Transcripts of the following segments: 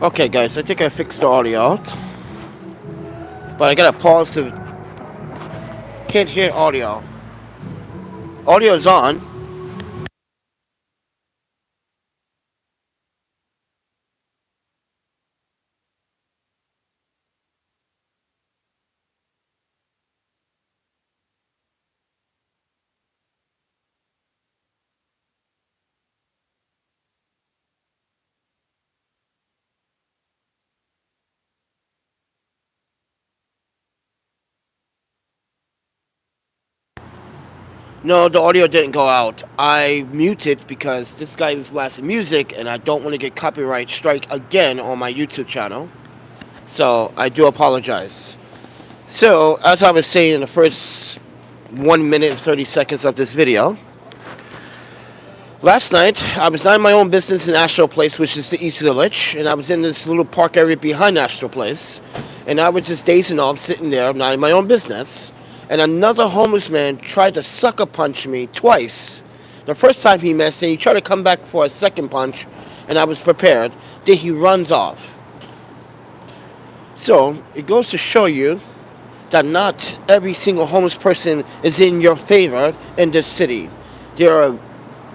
Okay, guys, I think I fixed the audio out, but I gotta pause to can't hear audio. Audio is on. No, the audio didn't go out. I muted because this guy is blasting music, and I don't want to get copyright strike again on my YouTube channel. So I do apologize. So as I was saying in the first 1 minute and 30 seconds of this video, last night I was not in my own business in Astro Place, which is the East Village, and I was in this little park area behind Astro Place, and I was just dazing off, sitting there, not in my own business. And another homeless man tried to sucker punch me twice. The first time he missed, and he tried to come back for a second punch, and I was prepared. Then he runs off. So it goes to show you that not every single homeless person is in your favor in this city. There are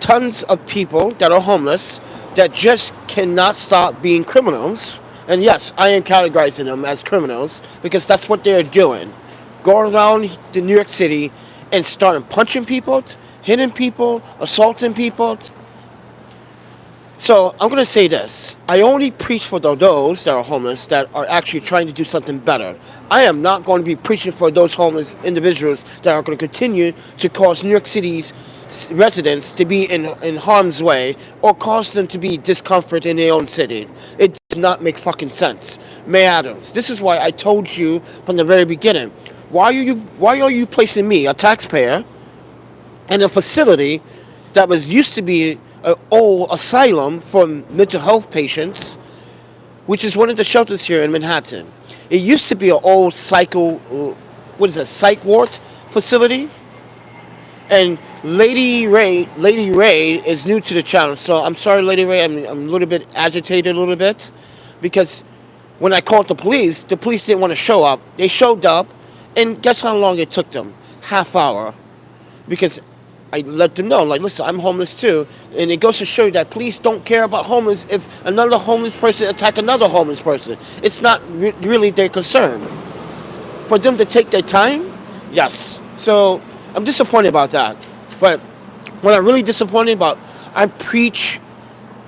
tons of people that are homeless that just cannot stop being criminals. And yes, I am categorizing them as criminals because that's what they're doing. Go around to New York City and start punching people, hitting people, assaulting people. So I'm going to say this. I only preach for those that are homeless that are actually trying to do something better. I am not going to be preaching for those homeless individuals that are going to continue to cause New York City's residents to be in harm's way or cause them to be discomfort in their own city. It does not make fucking sense. May Adams, this is why I told you from the very beginning. Why are you placing me, a taxpayer, in a facility that was used to be an old asylum for mental health patients, which is one of the shelters here in Manhattan? It used to be an old psych ward facility. And Lady Ray is new to the channel, so I'm sorry, Lady Ray. I'm a little bit agitated, because when I called the police didn't want to show up. They showed up, and guess how long it took them? Half hour, because I let them know, like, listen, I'm homeless too, and it goes to show you that police don't care about homeless. If another homeless person attack another homeless person, it's not really their concern. For them to take their time, yes. So I'm disappointed about that. But what I'm really disappointed about, I preach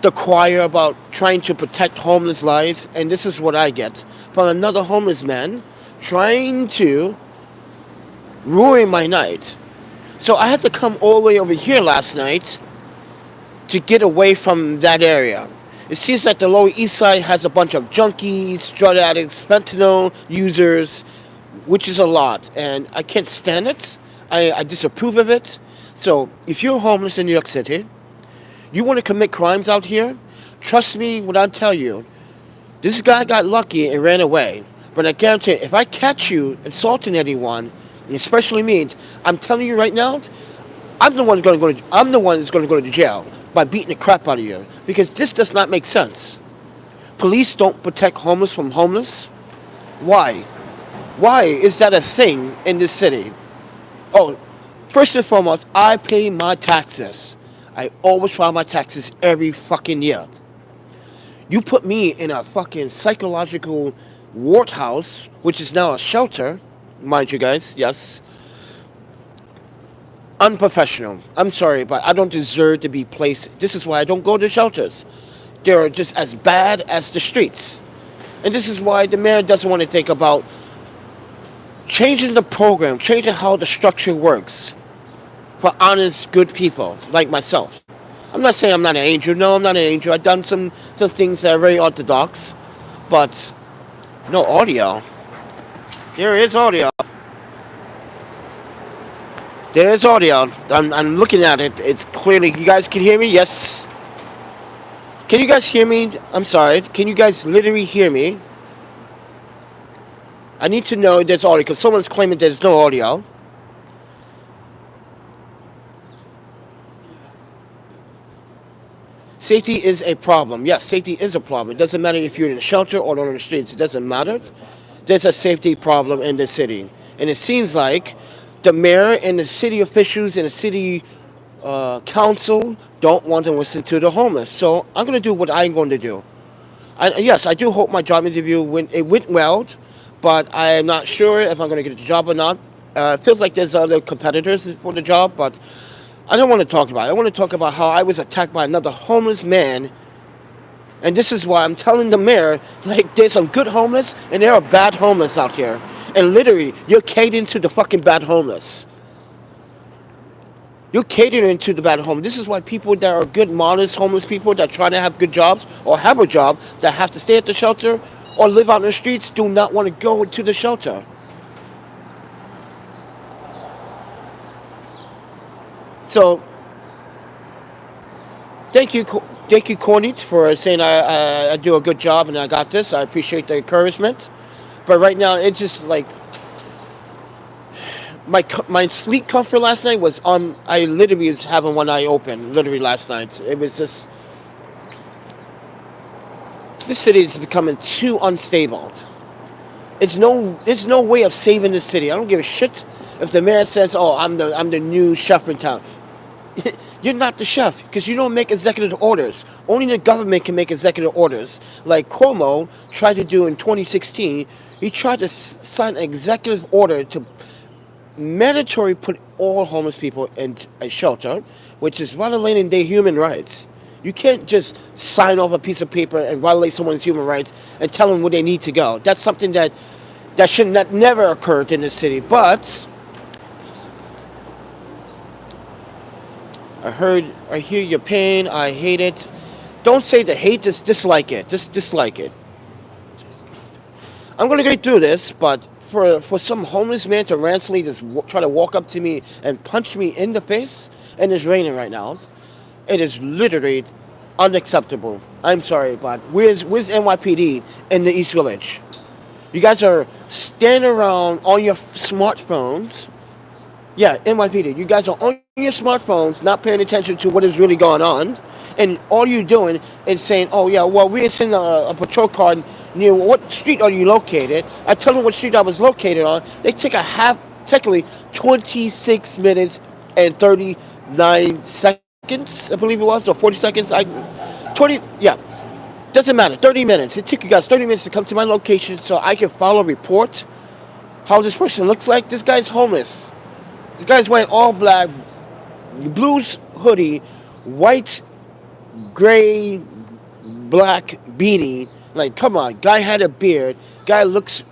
the choir about trying to protect homeless lives, and this is what I get from another homeless man trying to ruin my night. So I had to come all the way over here last night to get away from that area. It seems like the Lower East Side has a bunch of junkies, drug addicts, fentanyl users, which is a lot, and I can't stand it. I disapprove of it. So if you're homeless in New York City, you want to commit crimes out here, trust me when I tell you, this guy got lucky and ran away. But I guarantee you, if I catch you assaulting anyone, especially me, I'm telling you right now, I'm the one that's going to go to jail by beating the crap out of you, because this does not make sense. Police don't protect homeless from homeless. Why? Why is that a thing in this city? Oh, first and foremost, I pay my taxes. I always file my taxes every fucking year. You put me in a fucking psychological ward house, which is now a shelter, mind you guys, yes. Unprofessional. I'm sorry, but I don't deserve to be placed. This is why I don't go to shelters. They're just as bad as the streets. And this is why the mayor doesn't want to think about changing the program, changing how the structure works for honest, good people like myself. I'm not saying I'm not an angel. No, I'm not an angel. I've done some things that are very orthodox, but no audio. There is audio. There is audio. I'm looking at it. It's clearly, you guys can hear me? Yes. Can you guys hear me? I'm sorry. Can you guys literally hear me? I need to know there's audio because someone's claiming there's no audio. Safety is a problem. Yes, safety is a problem. It doesn't matter if you're in a shelter or on the streets. It doesn't matter. There's a safety problem in the city. And it seems like the mayor and the city officials and the city council don't want to listen to the homeless. So I'm going to do what I'm going to do. Yes, I do hope my job interview went well, but I'm not sure if I'm going to get the job or not. It feels like there's other competitors for the job, but I don't want to talk about it. I want to talk about how I was attacked by another homeless man. And this is why I'm telling the mayor, like, there's some good homeless and there are bad homeless out here. And literally, you're catering to the fucking bad homeless. You're catering to the bad homeless. This is why people that are good, modest homeless people that try to have good jobs or have a job that have to stay at the shelter or live out in the streets do not want to go to the shelter. So, thank you, Cornit, for saying I do a good job and I got this. I appreciate the encouragement. But right now, it's just like my sleep comfort last night was on. I literally was having one eye open. Literally last night, it was just. This city is becoming too unstable. There's no way of saving this city. I don't give a shit if the mayor says, "Oh, I'm the new chef in town." You're not the chef because you don't make executive orders. Only the government can make executive orders. Like Cuomo tried to do in 2016, he tried to sign an executive order to mandatory put all homeless people in a shelter, which is violating their human rights. You can't just sign off a piece of paper and violate someone's human rights and tell them where they need to go. That's something that should not never occurred in this city. But I hear your pain. I hate it. Don't say the hate. Just dislike it. Just dislike it. I'm gonna get through this, but for some homeless man to randomly just try to walk up to me and punch me in the face, and it's raining right now, it is literally unacceptable. I'm sorry, but where's NYPD in the East Village? You guys are standing around on your smartphones. Yeah, NYPD. You guys are on your smartphones, not paying attention to what is really going on, and all you're doing is saying, "Oh yeah, well we're sending a patrol car near what street are you located?" I tell them what street I was located on. They take technically 26 minutes and 39 seconds, I believe it was, or 40 seconds. 20, yeah, doesn't matter. 30 minutes. It took you guys 30 minutes to come to my location so I can file a report. How this person looks like? This guy's homeless. This guy's wearing all black, blues hoodie, white, gray, black beanie. Like, come on, guy had a beard. Guy looks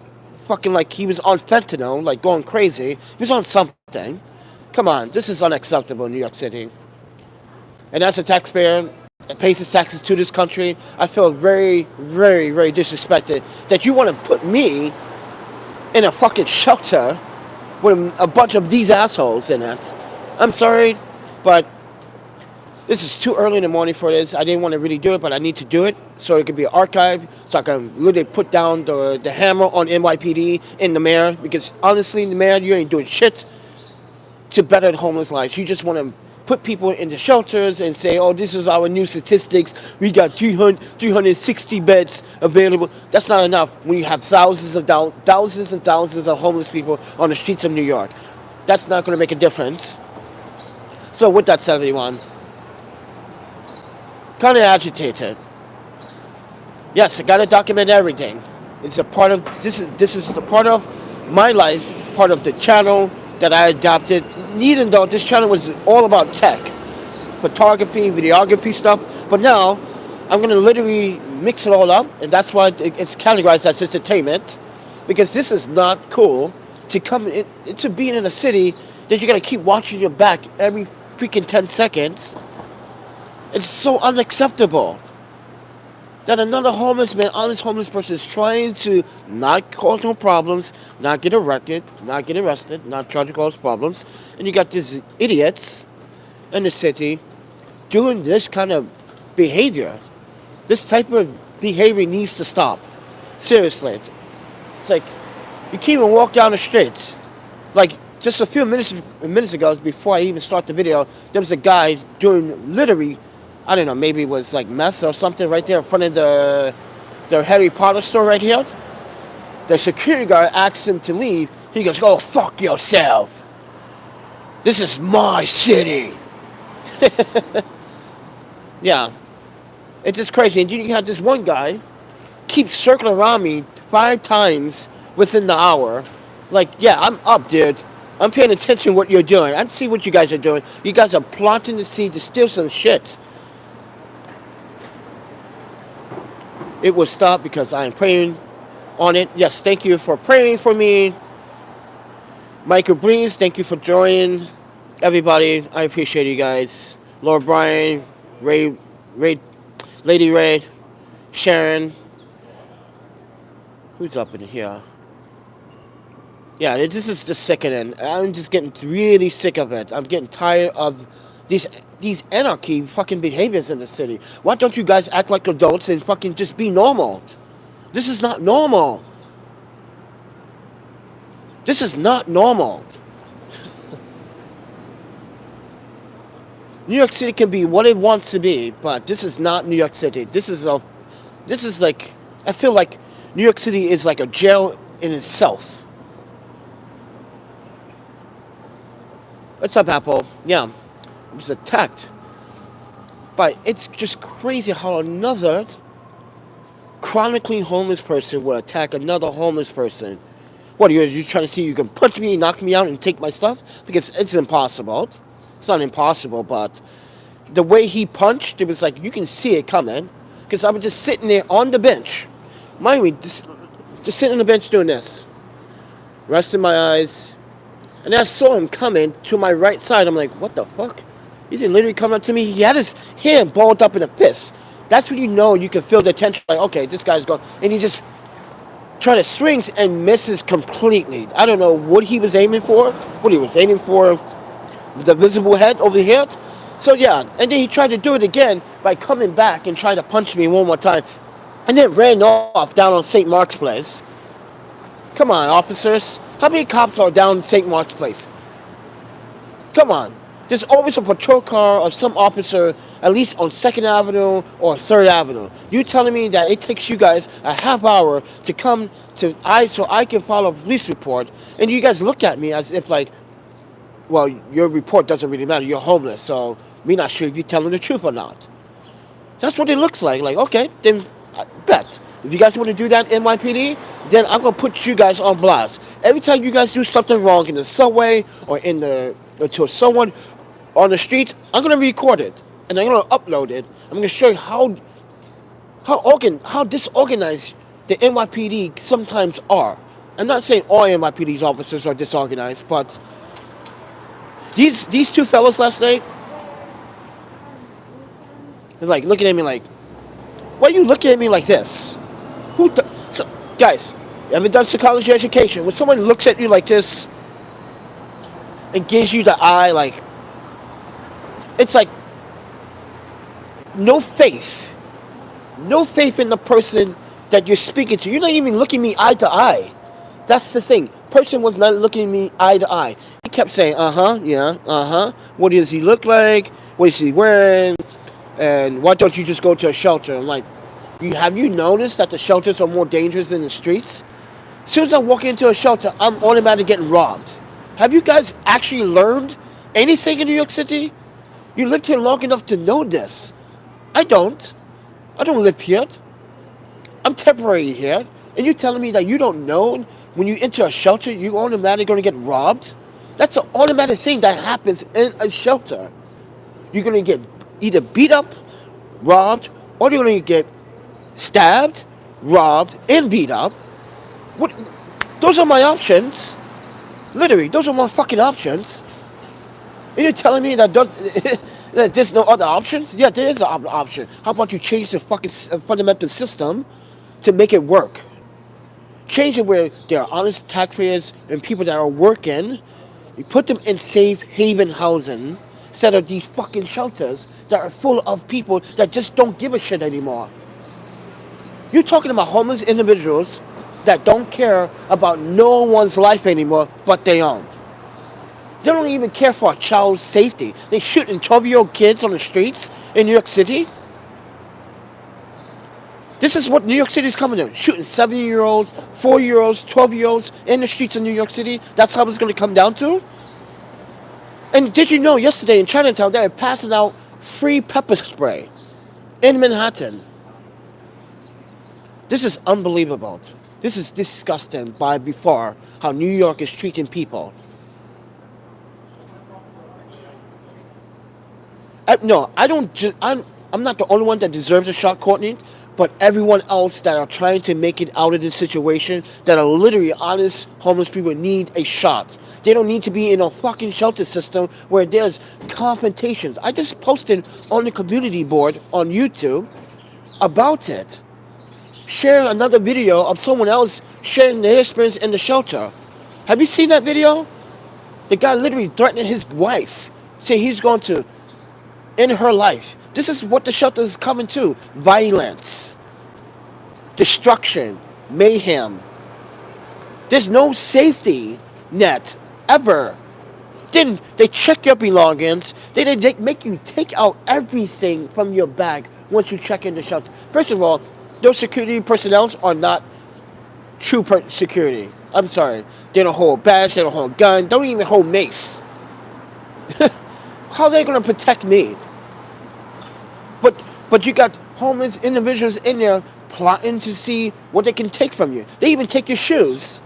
fucking like he was on fentanyl, like going crazy. He was on something. Come on, this is unacceptable in New York City. And as a taxpayer that pays his taxes to this country, I feel very, very, very disrespected that you want to put me in a fucking shelter with a bunch of these assholes in it. I'm sorry, but this is too early in the morning for this. I didn't want to really do it, but I need to do it so it can be archived, so I can literally put down the hammer on NYPD and the mayor, because honestly, the mayor, you ain't doing shit to better the homeless lives. You just want to put people in the shelters and say, "Oh, this is our new statistics. We got 360 beds available." That's not enough when you have thousands and thousands of homeless people on the streets of New York. That's not going to make a difference. So with that said, everyone, kind of agitated. Yes, I got to document everything. It's a part of this is the part of my life, part of the channel that I adopted, even though this channel was all about tech, photography, videography stuff. But now I'm going to literally mix it all up, and that's why it's categorized as entertainment, because this is not cool to come in, to being in a city that you're going to keep watching your back every freaking 10 seconds. It's so unacceptable that another homeless man, honest homeless person, is trying to not cause no problems, not get arrested, not trying to cause problems, and you got these idiots in the city doing this kind of behavior. This type of behavior needs to stop. Seriously. It's like, you can't even walk down the streets. Like, just a few minutes ago, before I even start the video, there was a guy doing literally I don't know, maybe it was like meth or something right there in front of the Harry Potter store right here. The security guard asked him to leave. He goes, "Go fuck yourself. This is my city." Yeah, it's just crazy. And you have this one guy keeps circling around me 5 times within the hour. Like, yeah, I'm up, dude. I'm paying attention to what you're doing. I see what you guys are doing. You guys are plotting to see to steal some shit. It will stop because I am praying on it. Yes, thank you for praying for me. Michael Breeze, thank you for joining. Everybody, I appreciate you guys. Lord Brian, Ray, Lady Ray, Sharon. Who's up in here? Yeah, this is just sickening. I'm just getting really sick of it. I'm getting tired of these anarchy fucking behaviors in the city. Why don't you guys act like adults and fucking just be normal? This is not normal. This is not normal. New York City can be what it wants to be, but this is not New York City. This is like, I feel like New York City is like a jail in itself. What's up, Apple? Yeah, I was attacked. But it's just crazy how another chronically homeless person will attack another homeless person. What, are you trying to see you can punch me, knock me out, and take my stuff? Because it's impossible. It's not impossible, but the way he punched, it was like, you can see it coming. Because I was just sitting there on the bench. Mind me, just sitting on the bench doing this. Resting my eyes. And then I saw him coming to my right side. I'm like, what the fuck? He's literally coming up to me. He had his hand balled up in a fist. That's when you know you can feel the tension. Like, okay, this guy's going. And he just tries to swings and misses completely. I don't know what he was aiming for. What he was aiming for, the visible head over here. So yeah, and then he tried to do it again by coming back and trying to punch me one more time. And then ran off down on St. Mark's Place. Come on, officers. How many cops are down St. Mark's Place? Come on. There's always a patrol car or some officer, at least on 2nd Avenue or 3rd Avenue. You telling me that it takes you guys a half hour to come so I can file a police report, and you guys look at me as if like, well, your report doesn't really matter. You're homeless, so we're not sure if you're telling the truth or not. That's what it looks like. Like, okay, then I bet. If you guys want to do that NYPD, then I'm going to put you guys on blast. Every time you guys do something wrong in the subway or to someone on the streets, I'm going to record it. And I'm going to upload it. I'm going to show you how disorganized the NYPD sometimes are. I'm not saying all NYPD officers are disorganized, but these two fellas last night, they're like looking at me like, why are you looking at me like this? So, guys, you haven't done psychology education. When someone looks at you like this and gives you the eye, like, it's like no faith. No faith in the person that you're speaking to. You're not even looking me eye to eye. That's the thing. Person was not looking at me eye to eye. He kept saying, yeah, what does he look like? What is he wearing? And why don't you just go to a shelter? I'm like, have you noticed that the shelters are more dangerous than the streets? As soon as I walk into a shelter, I'm automatically getting robbed. Have you guys actually learned anything in New York City? You lived here long enough to know this. I don't. I don't live here. I'm temporary here. And you're telling me that you don't know when you enter a shelter, you're automatically going to get robbed? That's an automatic thing that happens in a shelter. You're going to get either beat up, robbed, or you're going to get stabbed, robbed, and beat up. What? Those are my options. Literally, those are my fucking options. And you're telling me that there's no other options? Yeah, there is an option. How about you change the fucking fundamental system to make it work? Change it where there are honest taxpayers and people that are working. You put them in safe haven housing instead of these fucking shelters that are full of people that just don't give a shit anymore. You're talking about homeless individuals that don't care about no one's life anymore but their own. They don't even care for a child's safety. They shooting 12-year-old kids on the streets in New York City. This is what New York City is coming to. Shooting 7-year-olds, 4-year-olds, 12-year-olds in the streets of New York City. That's how it's going to come down to. And did you know yesterday in Chinatown they were passing out free pepper spray in Manhattan? This is unbelievable. This is disgusting by far how New York is treating people. No, I don't. I'm not the only one that deserves a shot, Courtney. But everyone else that are trying to make it out of this situation, that are literally honest homeless people, need a shot. They don't need to be in a fucking shelter system where there's confrontations. I just posted on the community board on YouTube about it. Sharing another video of someone else sharing their experience in the shelter. Have you seen that video? The guy literally threatening his wife, saying he's going to end her life. This is what the shelter is coming to. Violence, destruction, mayhem. There's no safety net ever. Then they check your belongings. They make you take out everything from your bag once you check in the shelter. First of all, those security personnel are not true security. I'm sorry. They don't hold badge. They don't hold gun. Don't even hold mace. How are they going to protect me? But you got homeless individuals in there plotting to see what they can take from you. They even take your shoes.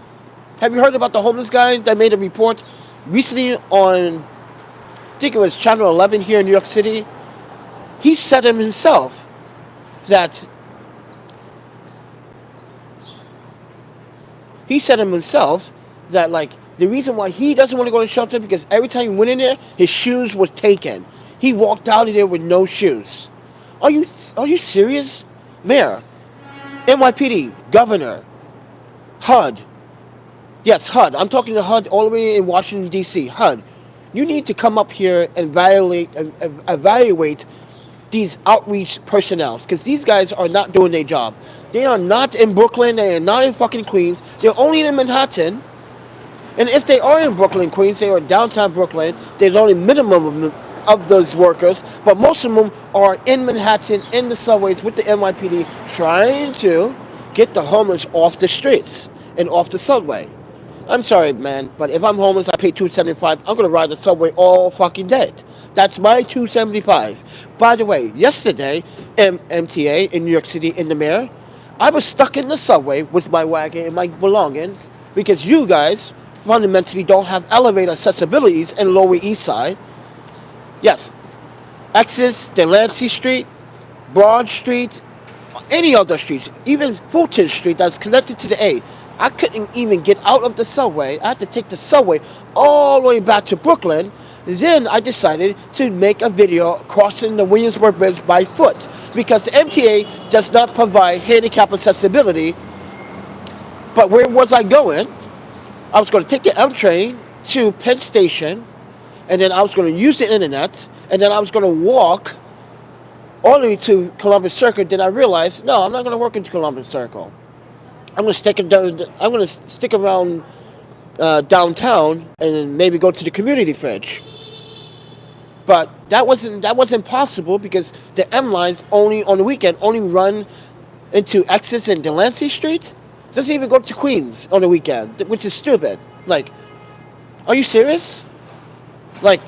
Have you heard about the homeless guy that made a report recently on, I think it was Channel 11 here in New York City? He said himself that like the reason why he doesn't want to go to shelter because every time he went in there, his shoes were taken. He walked out of there with no shoes. Are you serious? Mayor, NYPD, Governor, HUD. Yes, HUD. I'm talking to HUD all the way in Washington, D.C. HUD. You need to come up here and evaluate these outreach personnel because these guys are not doing their job. They are not in Brooklyn. They are not in fucking Queens. They're only in Manhattan. And if they are in Brooklyn, Queens, they are downtown Brooklyn. There's only minimum of those workers, but most of them are in Manhattan, in the subways with the NYPD, trying to get the homeless off the streets and off the subway. I'm sorry, man, but if I'm homeless, I pay $2.75. I'm gonna ride the subway all fucking day. That's my $2.75. By the way, yesterday, MTA in New York City, in the mayor, I was stuck in the subway with my wagon and my belongings because you guys fundamentally don't have elevator accessibilities in Lower East Side. Yes, Exodus, Delancey Street, Broad Street, any other streets, even Fulton Street that's connected to the A. I couldn't even get out of the subway. I had to take the subway all the way back to Brooklyn. Then I decided to make a video crossing the Williamsburg Bridge by foot because the MTA does not provide handicap accessibility. But where was I going? I was going to take the M train to Penn Station, and then I was going to use the internet, and then I was going to walk all the way to Columbus Circle. Then I realized, no, I'm not going to work into Columbus Circle. I'm going to stick around downtown and maybe go to the community fridge. But that wasn't possible because the M lines only on the weekend only run into Exodus and Delancey Street. Doesn't even go to Queens on the weekend, which is stupid. Like, are you serious? Like,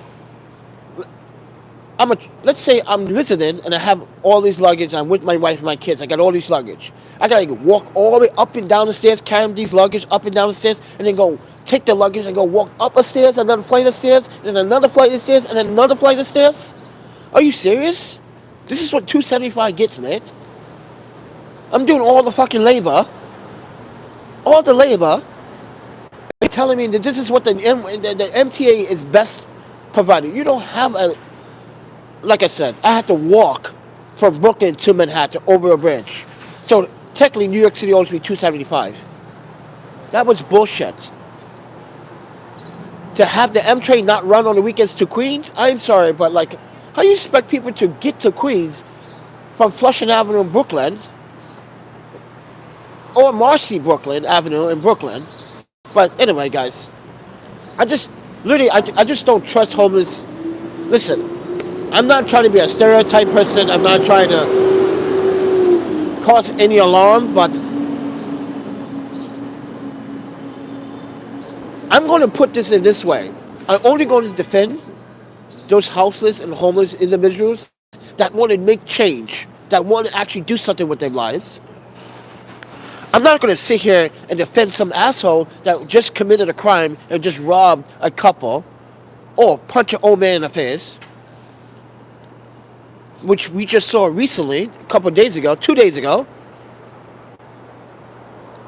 let's say I'm visiting and I have all these luggage. I'm with my wife and my kids. I got all these luggage. I gotta walk all the way up and down the stairs, carry these luggage up and down the stairs, and then go take the luggage and go walk up a stairs, another flight of stairs, and then another flight of stairs, and then another flight of stairs. Are you serious? This is what $2.75 gets, man. I'm doing all the fucking labor. All the labor. They're telling me that this is what the MTA is best providing. You don't have like I said, I had to walk from Brooklyn to Manhattan over a bridge. So technically New York City owes me $2.75. That was bullshit. To have the M train not run on the weekends to Queens, I'm sorry, but like, how do you expect people to get to Queens from Flushing Avenue in Brooklyn or Marcy Brooklyn Avenue in Brooklyn? But anyway, guys, I just literally, I just don't trust homeless. Listen, I'm not trying to be a stereotype person. I'm not trying to cause any alarm, but I'm going to put this in this way. I'm only going to defend those houseless and homeless individuals that want to make change, that want to actually do something with their lives. I'm not going to sit here and defend some asshole that just committed a crime and just robbed a couple or punch an old man in the face, which we just saw recently, a couple of days ago, 2 days ago.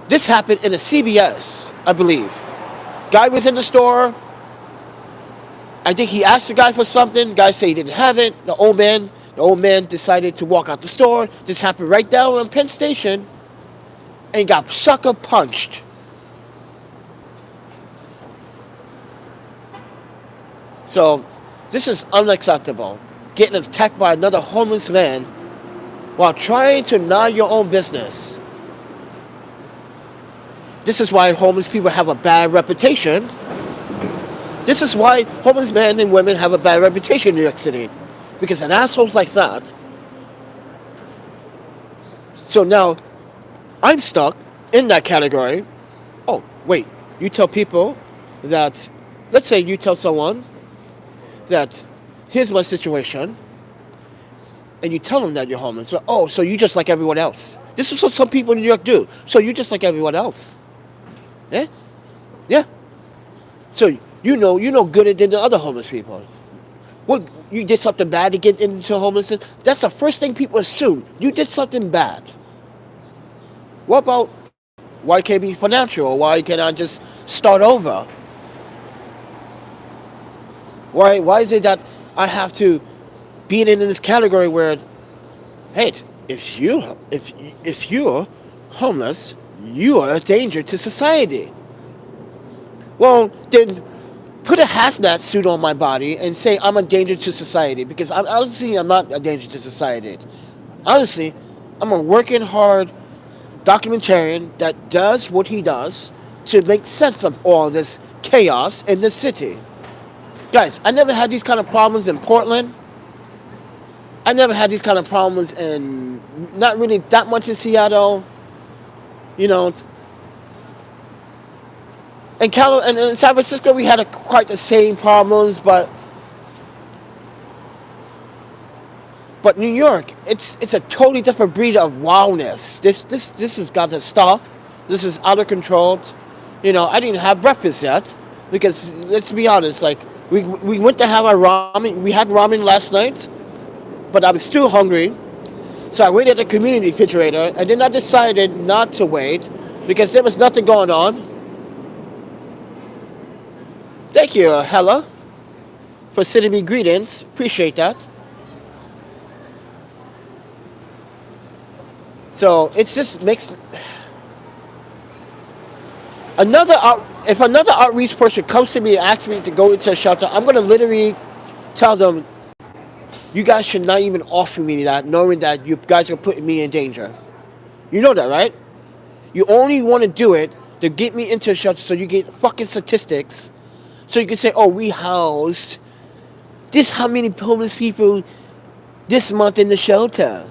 This happened in a CVS, I believe. Guy was in the store. I think he asked the guy for something. The guy said he didn't have it. The old man decided to walk out the store. This happened right down on Penn Station, and got sucker punched. So, this is unacceptable. Getting attacked by another homeless man while trying to mind your own business. This is why homeless people have a bad reputation. This is why homeless men and women have a bad reputation in New York City. Because an assholes like that. So now, I'm stuck in that category. Oh, wait. You tell people that, let's say you tell someone that, here's my situation, and you tell them that you're homeless. So, oh, so you just like everyone else. This is what some people in New York do. So you just like everyone else. Yeah? Yeah. So you know gooder than the other homeless people. What, you did something bad to get into homelessness? That's the first thing people assume. You did something bad. What about why can't it be financial? Or why can't I just start over? Why is it that I have to be in this category where, hey, if you're homeless, you are a danger to society. Well, then put a hazmat suit on my body and say I'm a danger to society, because I'm not a danger to society. Honestly, I'm a working hard documentarian that does what he does to make sense of all this chaos in the city. Guys, I never had these kind of problems in Portland. I never had these kind of problems in, not really that much in Seattle. You know, in San Francisco we had quite the same problems, but New York, it's a totally different breed of wildness. This has got to stop. This is out of control. You know, I didn't have breakfast yet because, let's be honest, like we went to have our ramen. We had ramen last night, but I was still hungry, so I waited at the community refrigerator, and then I decided not to wait because there was nothing going on. Thank you, Hella, for sending me greetings. Appreciate that. So it just makes if another outreach person comes to me and asks me to go into a shelter, I'm gonna literally tell them, you guys should not even offer me that, knowing that you guys are putting me in danger. You know that, right? You only want to do it to get me into a shelter so you get fucking statistics, so you can say, oh, we housed this how many homeless people this month in the shelter.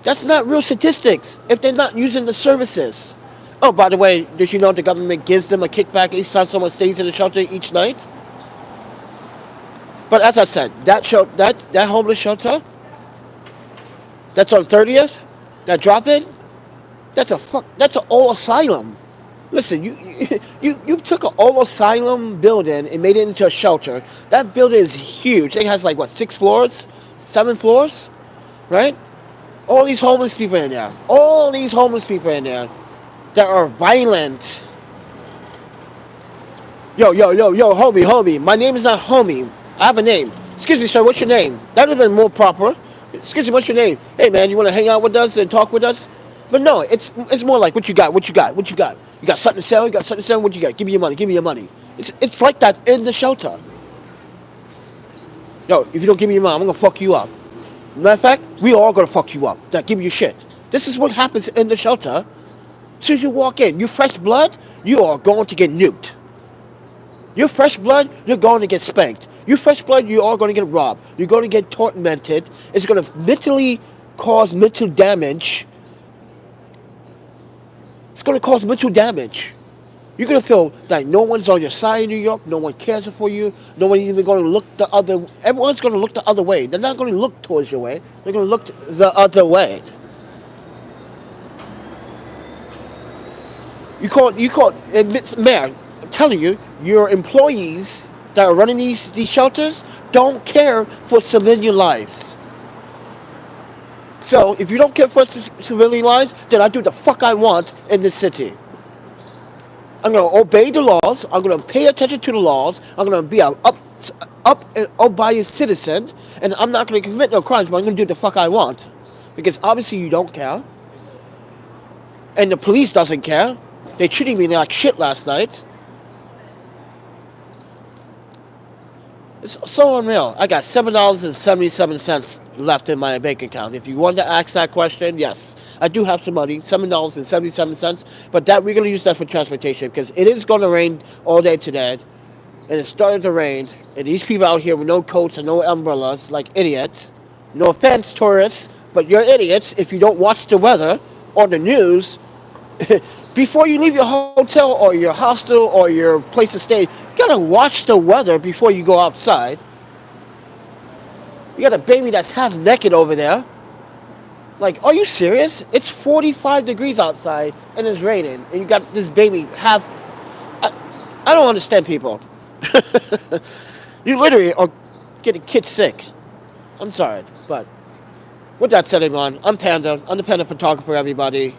That's not real statistics if they're not using the services. Oh, by the way, did you know the government gives them a kickback each time someone stays in the shelter each night? But as I said, that homeless shelter, that's on 30th, that drop-in, that's an old asylum. Listen, you took an old asylum building and made it into a shelter. That building is huge. It has like, what, 6 floors? 7 floors? Right? All these homeless people in there. All these homeless people in there that are violent. Yo, homie. My name is not homie. I have a name. Excuse me, sir, what's your name? That would have been more proper. Excuse me, what's your name? Hey, man, you want to hang out with us and talk with us? But no, it's more like, what you got? You got something to sell? What you got? Give me your money. It's like that in the shelter. Yo, if you don't give me your money, I'm going to fuck you up. Matter of fact, we all going to fuck you up. Now, give me your shit. This is what happens in the shelter. As soon as you walk in, you fresh blood, you are going to get nuked. You're fresh blood, you're going to get spanked. You're fresh blood, you are going to get robbed. You're going to get tormented. It's going to mentally cause mental damage. It's going to cause mental damage. You're going to feel like no one's on your side in New York. No one cares for you. No one's even going to look the other. Everyone's going to look the other way. They're not going to look towards your way. They're going to look the other way. Mayor, I'm telling you, your employees that are running these shelters don't care for civilian lives. So if you don't care for civilian lives, then I do the fuck I want in this city. I'm going to obey the laws. I'm going to pay attention to the laws. I'm going to be an up-by-a citizen, and I'm not going to commit no crimes, but I'm going to do the fuck I want. Because obviously you don't care. And the police doesn't care. They treated me like shit last night. It's so unreal. I got $7.77 left in my bank account. If you wanted to ask that question, yes, I do have some money, $7.77. But that we're going to use that for transportation because it is going to rain all day today, and it started to rain. And these people out here with no coats and no umbrellas, like idiots. No offense, tourists, but you're idiots if you don't watch the weather or the news. Before you leave your hotel or your hostel or your place to stay, you gotta watch the weather before you go outside. You got a baby that's half naked over there. Like, are you serious? It's 45 degrees outside and it's raining, and you got this baby half. I don't understand people. You literally are getting kids sick. I'm sorry, but with that said, everyone, I'm Panda. I'm the Panda Photographer, everybody.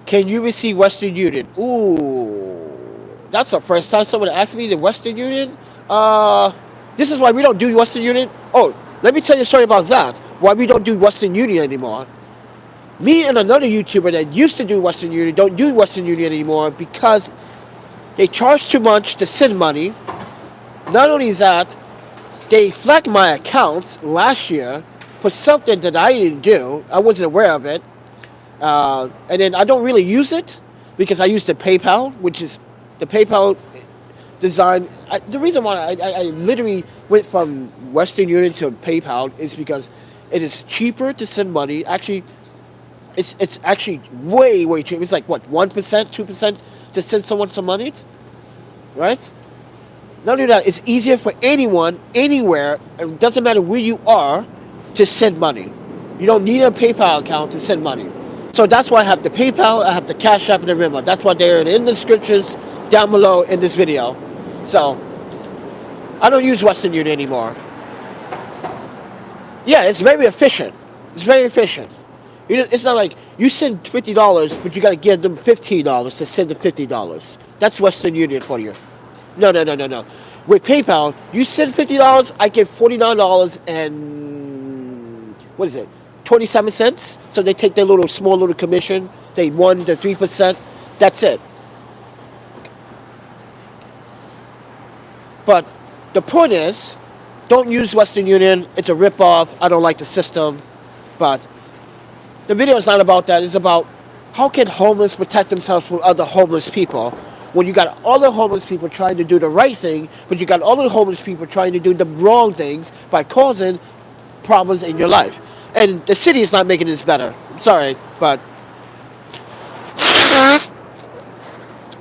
Can you receive Western Union? Ooh, that's the first time someone asked me the Western Union. This is why we don't do Western Union. Oh, let me tell you a story about that. Why we don't do Western Union anymore. Me and another YouTuber that used to do Western Union don't do Western Union anymore because they charge too much to send money. Not only that, they flagged my account last year for something that I didn't do. I wasn't aware of it. And then I don't really use it because I use the PayPal, which is the PayPal design. The reason why I literally went from Western Union to PayPal is because it is cheaper to send money. Actually, it's actually way cheaper. It's like what, 1%, 2% to send someone some money, right? Not only that, it's easier for anyone, anywhere. It doesn't matter where you are, to send money. You don't need a PayPal account to send money. So that's why I have the PayPal, I have the Cash App, and the Venmo. That's why they're in the descriptions down below in this video. So I don't use Western Union anymore. Yeah, it's very efficient. It's very efficient. It's not like you send $50, but you got to give them $15 to send the $50. That's Western Union for you. No. With PayPal, you send $50, I get $49 and what is it? 27 cents. So they take their small little commission. They 1 to 3%. That's it. But the point is, don't use Western Union. It's a ripoff. I don't like the system. But the video is not about that. It's about how can homeless protect themselves from other homeless people when you got all the homeless people trying to do the right thing, but you got all the homeless people trying to do the wrong things by causing problems in your life. And the city is not making this better. I'm sorry, but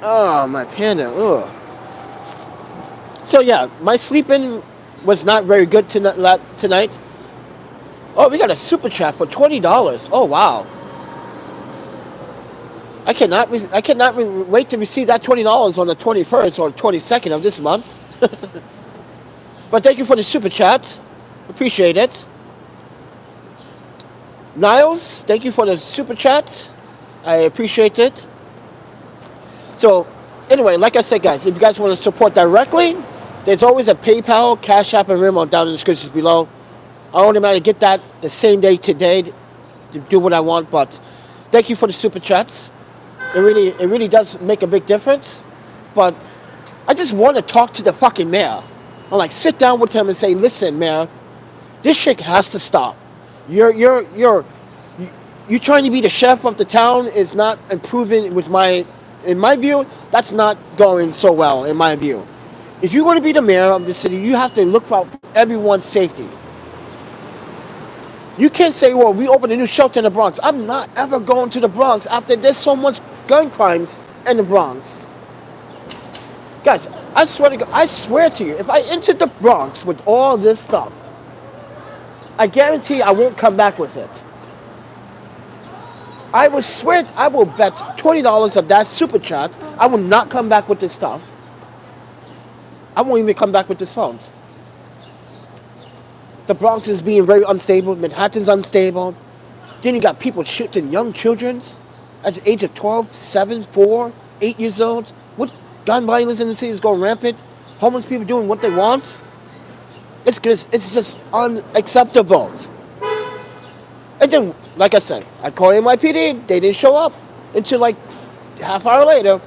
oh, my panda. Ugh. So yeah, my sleeping was not very good tonight. Oh, we got a super chat for $20. Oh wow. I cannot wait to receive that $20 on the 21st or 22nd of this month. But thank you for the super chat. Appreciate it. Niles, thank you for the super chat. I appreciate it. So, anyway, like I said, guys, if you guys want to support directly, there's always a PayPal, Cash App, and Venmo down in the descriptions below. I only managed to get that the same day today to do what I want, but thank you for the super chats. It really does make a big difference. But I just want to talk to the fucking mayor. I'm like, sit down with him and say, listen, mayor, this shit has to stop. You're trying to be the chef of the town is not improving in my view. That's not going so well in my view. If you're going to be the mayor of the city, you have to look for everyone's safety. You can't say, well, we opened a new shelter in the Bronx. I'm not ever going to the Bronx after there's so much gun crimes in the Bronx. Guys, I swear to God, I swear to you, if I entered the Bronx with all this stuff, I guarantee I won't come back with it. I will swear, I will bet $20 of that super chat, I will not come back with this stuff. I won't even come back with this phone. The Bronx is being very unstable. Manhattan's unstable. Then you got people shooting young children at the age of 12, 7, 4, 8 years old. What gun violence in the city is going rampant. Homeless people doing what they want. It's just unacceptable. And then, like I said, I called NYPD. They didn't show up until like half hour later.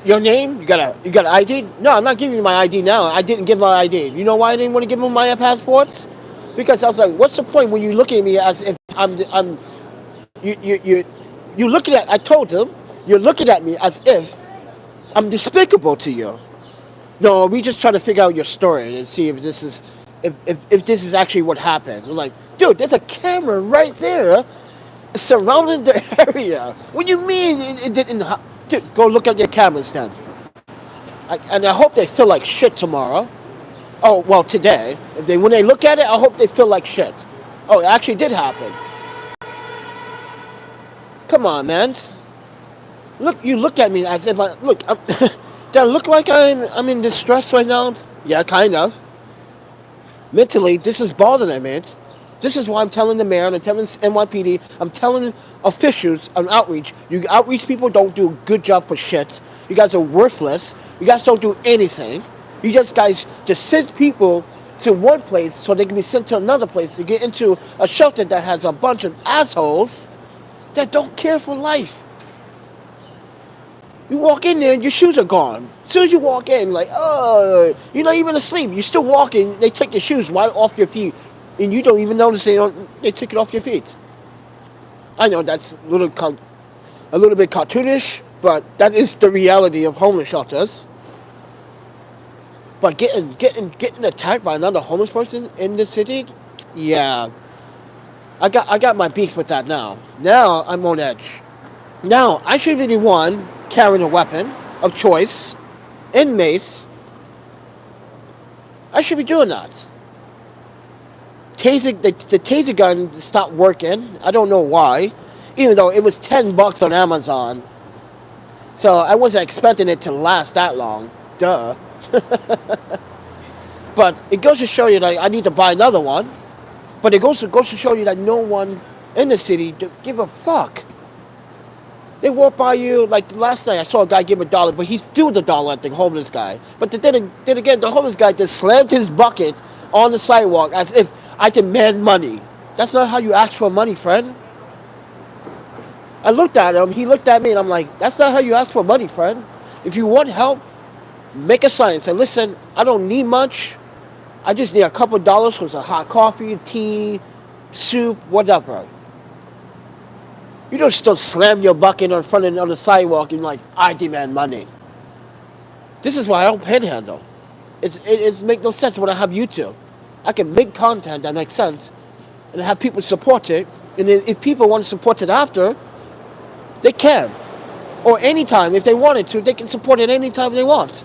Your name? You got an ID? No, I'm not giving you my ID now. I didn't give my ID. You know why I didn't want to give them my passports? Because I was like, what's the point when you look at me as if you looking at? I told them, you're looking at me as if I'm despicable to you. No, we just trying to figure out your story and see if this is this is actually what happened. We're like, dude, there's a camera right there surrounding the area. What do you mean it didn't? Dude, go look at your cameras then. And I hope they feel like shit tomorrow. Oh, well, today. When they look at it, I hope they feel like shit. Oh, it actually did happen. Come on, man. Look, you look at me as if do I look like I'm in distress right now? Yeah, kind of. Mentally, this is bothering me. This is why I'm telling the mayor, I'm telling NYPD, I'm telling officials on outreach. You outreach people don't do a good job for shit. You guys are worthless. You guys don't do anything. You guys just send people to one place so they can be sent to another place to get into a shelter that has a bunch of assholes that don't care for life. You walk in there and your shoes are gone. As soon as you walk in, like, oh, you're not even asleep. You're still walking. They take your shoes right off your feet. And you don't even notice they took it off your feet. I know that's a little bit cartoonish, but that is the reality of homeless shelters. But getting attacked by another homeless person in the city, yeah, I got my beef with that now. Now I'm on edge. Now I should be the one carrying a weapon of choice, in mace. I should be doing that. The taser gun stopped working. I don't know why, even though it was $10 on Amazon. So I wasn't expecting it to last that long. Duh. But it goes to show you that I need to buy another one. But it goes to show you that no one in the city give a fuck. They walk by you, like last night I saw a guy give $1, but he threw the dollar at the homeless guy. But then again, the homeless guy just slammed his bucket on the sidewalk as if I demand money. That's not how you ask for money, friend. I looked at him, he looked at me, and I'm like, that's not how you ask for money, friend. If you want help, make a sign. Say, listen, I don't need much. I just need a couple of dollars for some hot coffee, tea, soup, whatever. You don't still slam your bucket on the sidewalk and like, I demand money. This is why I don't panhandle. It makes no sense when I have YouTube. I can make content that makes sense and have people support it. And if people want to support it after, they can. Or anytime, if they wanted to, they can support it anytime they want.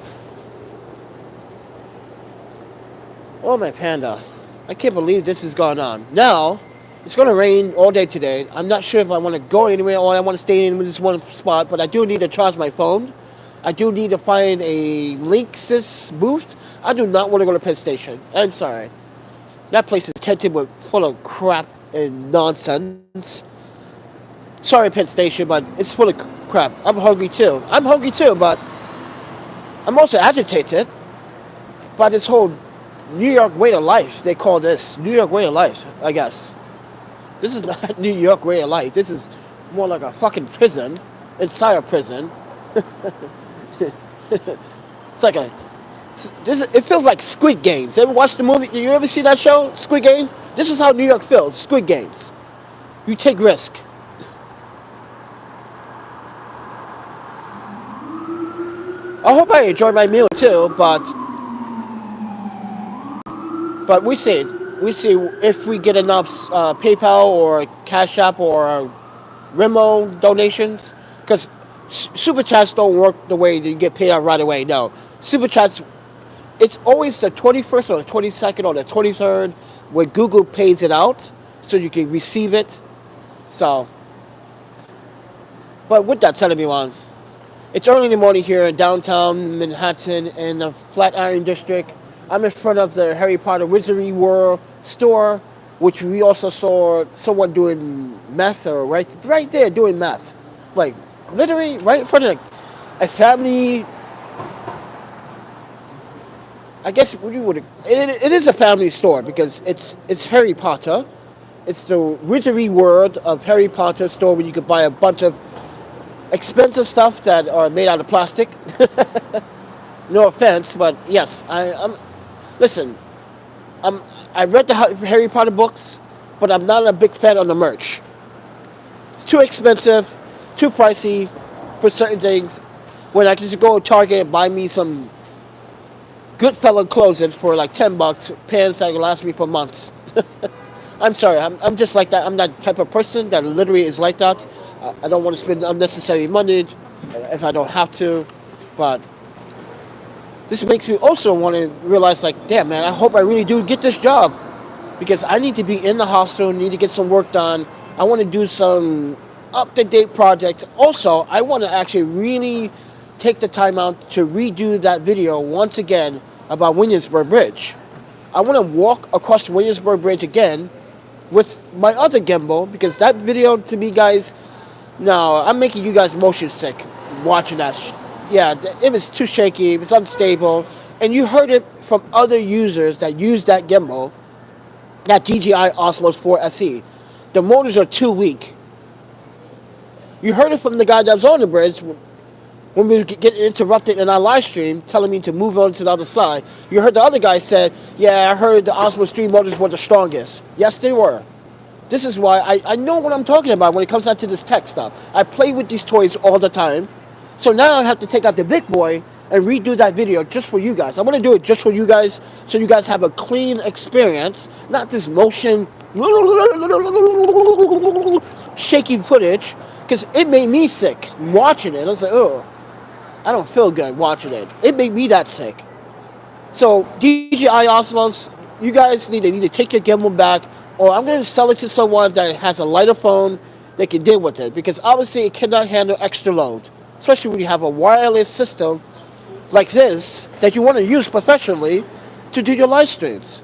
Oh, my panda. I can't believe this is going on. Now, it's going to rain all day today. I'm not sure if I want to go anywhere or I want to stay in this one spot, but I do need to charge my phone. I do need to find a Linksys booth. I do not want to go to Penn Station. I'm sorry. That place is tented with full of crap and nonsense. Sorry, Penn Station, but it's full of crap. I'm hungry too, but I'm also agitated by this whole New York way of life. They call this New York way of life, I guess. This is not New York way of life. This is more like a fucking prison inside a prison. It's like it feels like Squid Games. Ever watch the movie? Did you ever see that show, Squid Games? This is how New York feels, Squid Games. You take risk. I hope I enjoy my meal too, but we see if we get enough PayPal or Cash App or Venmo donations, because super chats don't work the way that you get paid out right away. No, super chats, it's always the 21st or the 22nd or the 23rd where Google pays it out so you can receive it. So, but with that said, everyone, it's early in the morning here in downtown Manhattan in the Flatiron District. I'm in front of the Harry Potter Wizardry World store, which we also saw someone doing meth, or right there doing meth. Like, literally right in front of a family. I guess we would. It is a family store because it's Harry Potter. It's the Wizardry World of Harry Potter store where you could buy a bunch of expensive stuff that are made out of plastic. No offense, but yes, I'm. Listen, I read the Harry Potter books, but I'm not a big fan of the merch. It's too expensive, too pricey for certain things. When I can just go to Target and buy me some good fellow clothing for like $10, pants that will last me for months. I'm sorry, I'm just like that. I'm that type of person that literally is like that. I don't want to spend unnecessary money if I don't have to, but this makes me also want to realize, like, damn, man, I hope I really do get this job because I need to be in the hospital, need to get some work done. I want to do some up-to-date projects. Also, I want to actually really take the time out to redo that video once again about Williamsburg Bridge. I want to walk across the Williamsburg Bridge again with my other gimbal because that video, to me, guys, no, I'm making you guys motion sick watching that. Yeah, it was too shaky, it was unstable, and you heard it from other users that use that gimbal, that DJI Osmo 4 SE. The motors are too weak. You heard it from the guy that was on the bridge when we get interrupted in our live stream, telling me to move on to the other side. You heard the other guy said, yeah, I heard the Osmo 3 motors were the strongest. Yes, they were. This is why I know what I'm talking about when it comes down to this tech stuff. I play with these toys all the time. So now I have to take out the big boy and redo that video just for you guys. I want to do it just for you guys so you guys have a clean experience, not this motion shaky footage, because it made me sick watching it. I was like, oh, I don't feel good watching it. It made me that sick. So DJI Osmos, you guys need to take your gimbal back, or I'm going to sell it to someone that has a lighter phone that can deal with it, because obviously it cannot handle extra load, especially when you have a wireless system like this that you want to use professionally to do your live streams.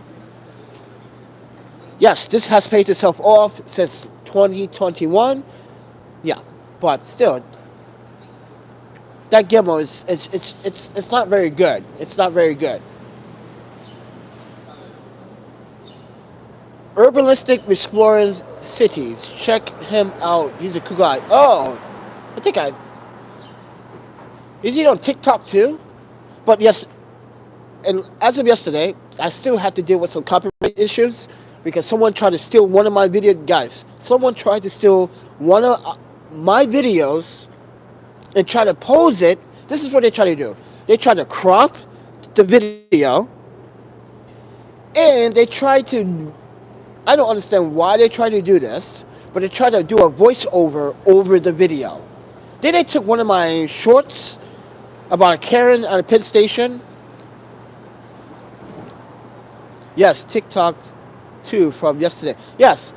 Yes, this has paid itself off since 2021. Yeah, but still, that gimbal is it's not very good. It's not very good. Urbanistic explores cities. Check him out. He's a cool guy. Oh, I think is he on TikTok too? But yes, and as of yesterday, I still have to deal with some copyright issues because someone tried to steal one of my video. Guys, someone tried to steal one of my videos and try to pose it. This is what they try to do. They try to crop the video, and they try to. I don't understand why they try to do this, but they try to do a voiceover over the video. Then they took one of my shorts about a Karen at a Penn Station. Yes, TikTok too from yesterday. Yes,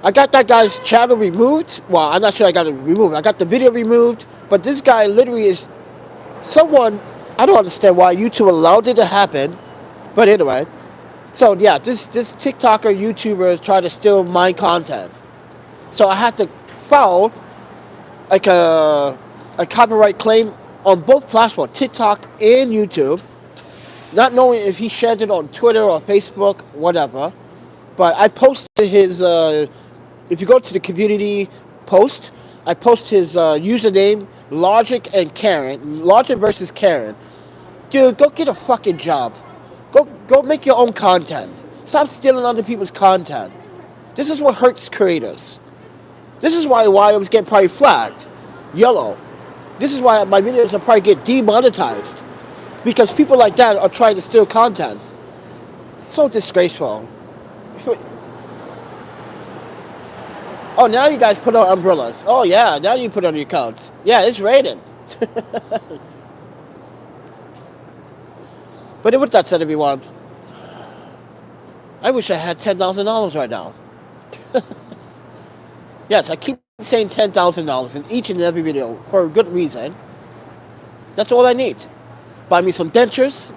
I got that guy's channel removed. Well, I'm not sure I got it removed. I got the video removed, but this guy literally is someone. I don't understand why YouTube allowed it to happen, but anyway. So yeah, this TikToker YouTuber tried to steal my content. So I had to file like a copyright claim on both platforms, TikTok and YouTube, not knowing if he shared it on Twitter or Facebook, whatever. But I posted his, if you go to the community post, I post his username, Logic and Karen, Logic versus Karen. Dude, go get a fucking job. Go make your own content. Stop stealing other people's content. This is what hurts creators. This is why I was getting probably flagged. Yellow. This is why my videos will probably get demonetized. Because people like that are trying to steal content. So disgraceful. Oh, now you guys put on umbrellas. Oh, yeah, now you put on your coats. Yeah, it's raining. But with that said, everyone, I wish I had $10,000 right now. Yes, I keep saying $10,000 in each and every video for a good reason. That's all I need. Buy me some dentures,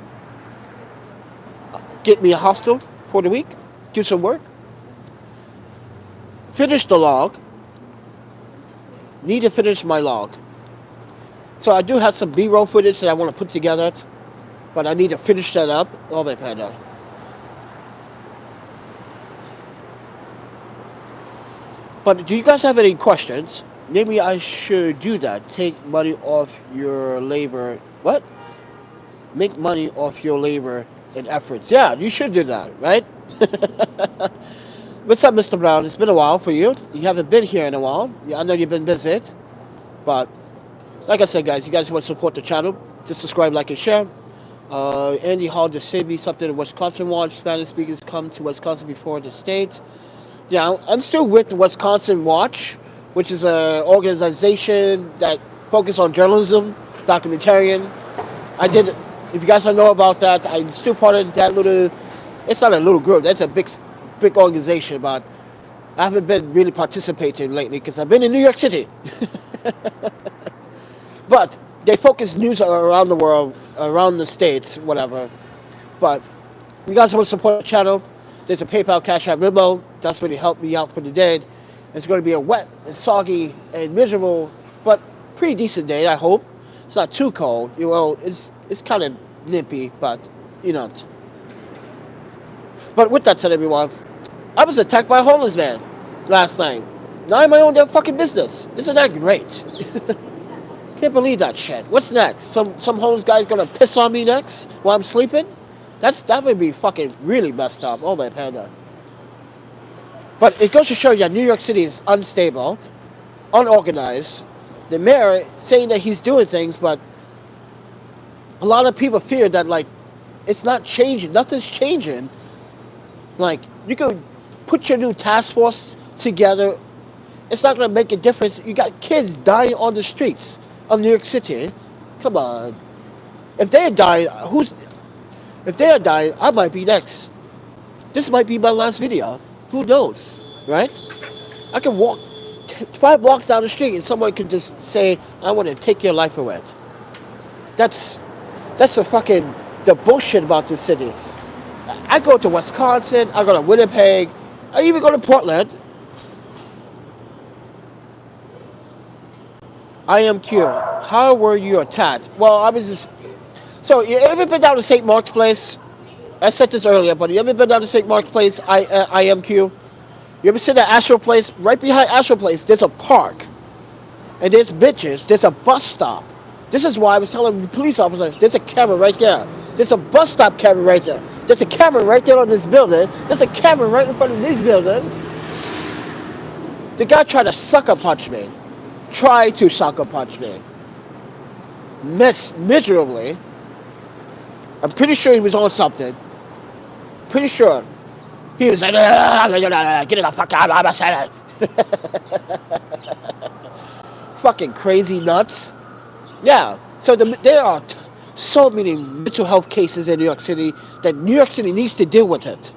get me a hostel for the week, do some work, finish the log, need to finish my log. So I do have some B-roll footage that I want to put together, but I need to finish that up. Oh, my panda. But do you guys have any questions? Maybe I should do that. Take money off your labor. What? Make money off your labor and efforts. Yeah, you should do that, right? What's up, Mr. Brown? It's been a while for you. You haven't been here in a while. I know you've been busy. But like I said, guys, you guys want to support the channel, just subscribe, like, and share. Andy Hall just said me something in Wisconsin Watch. Spanish speakers come to Wisconsin before the state. Yeah, I'm still with the Wisconsin Watch, which is an organization that focuses on journalism, documentarian. I did, if you guys don't know about that, I'm still part of that little, it's not a little group, that's a big organization, but I haven't been really participating lately because I've been in New York City. But they focus news around the world, around the states, whatever. But if you guys want to support the channel, there's a PayPal, Cash App, Venmo. That's really helped me out for the day. It's going to be a wet and soggy and miserable, but pretty decent day, I hope. It's not too cold. You know, it's kind of nippy, but you know. But with that said, everyone, I was attacked by a homeless man last night. Now I'm my own damn fucking business. Isn't that great? Can't believe that shit. What's next? Some homeless guy's gonna piss on me next while I'm sleeping? That would be fucking really messed up. Oh, my panda. But it goes to show you that New York City is unstable, unorganized. The mayor saying that he's doing things, but a lot of people fear that, like, it's not changing. Nothing's changing. Like, you could put your new task force together. It's not going to make a difference. You got kids dying on the streets of New York City. Come on. If they die, I might be next. This might be my last video. Who knows, right? I can walk 5 blocks down the street and someone could just say, I want to take your life away. That's the bullshit about this city. I go to Wisconsin, I go to Winnipeg, I even go to Portland. I am cute. How were you attacked? Well, I was just... So, you ever been down to St. Mark's Place? I said this earlier, but you ever been down to St. Mark's Place, IMQ? You ever seen that Astro Place? Right behind Astro Place, there's a park. And there's bitches. There's a bus stop. This is why I was telling the police officer, there's a camera right there. There's a bus stop camera right there. There's a camera right there on this building. There's a camera right in front of these buildings. The guy tried to sucker punch me. Tried to sucker punch me. Missed miserably. I'm pretty sure he was on something. Pretty sure. He was like, get the fuck out of my fucking crazy nuts. Yeah. So there are so many mental health cases in New York City that New York City needs to deal with it.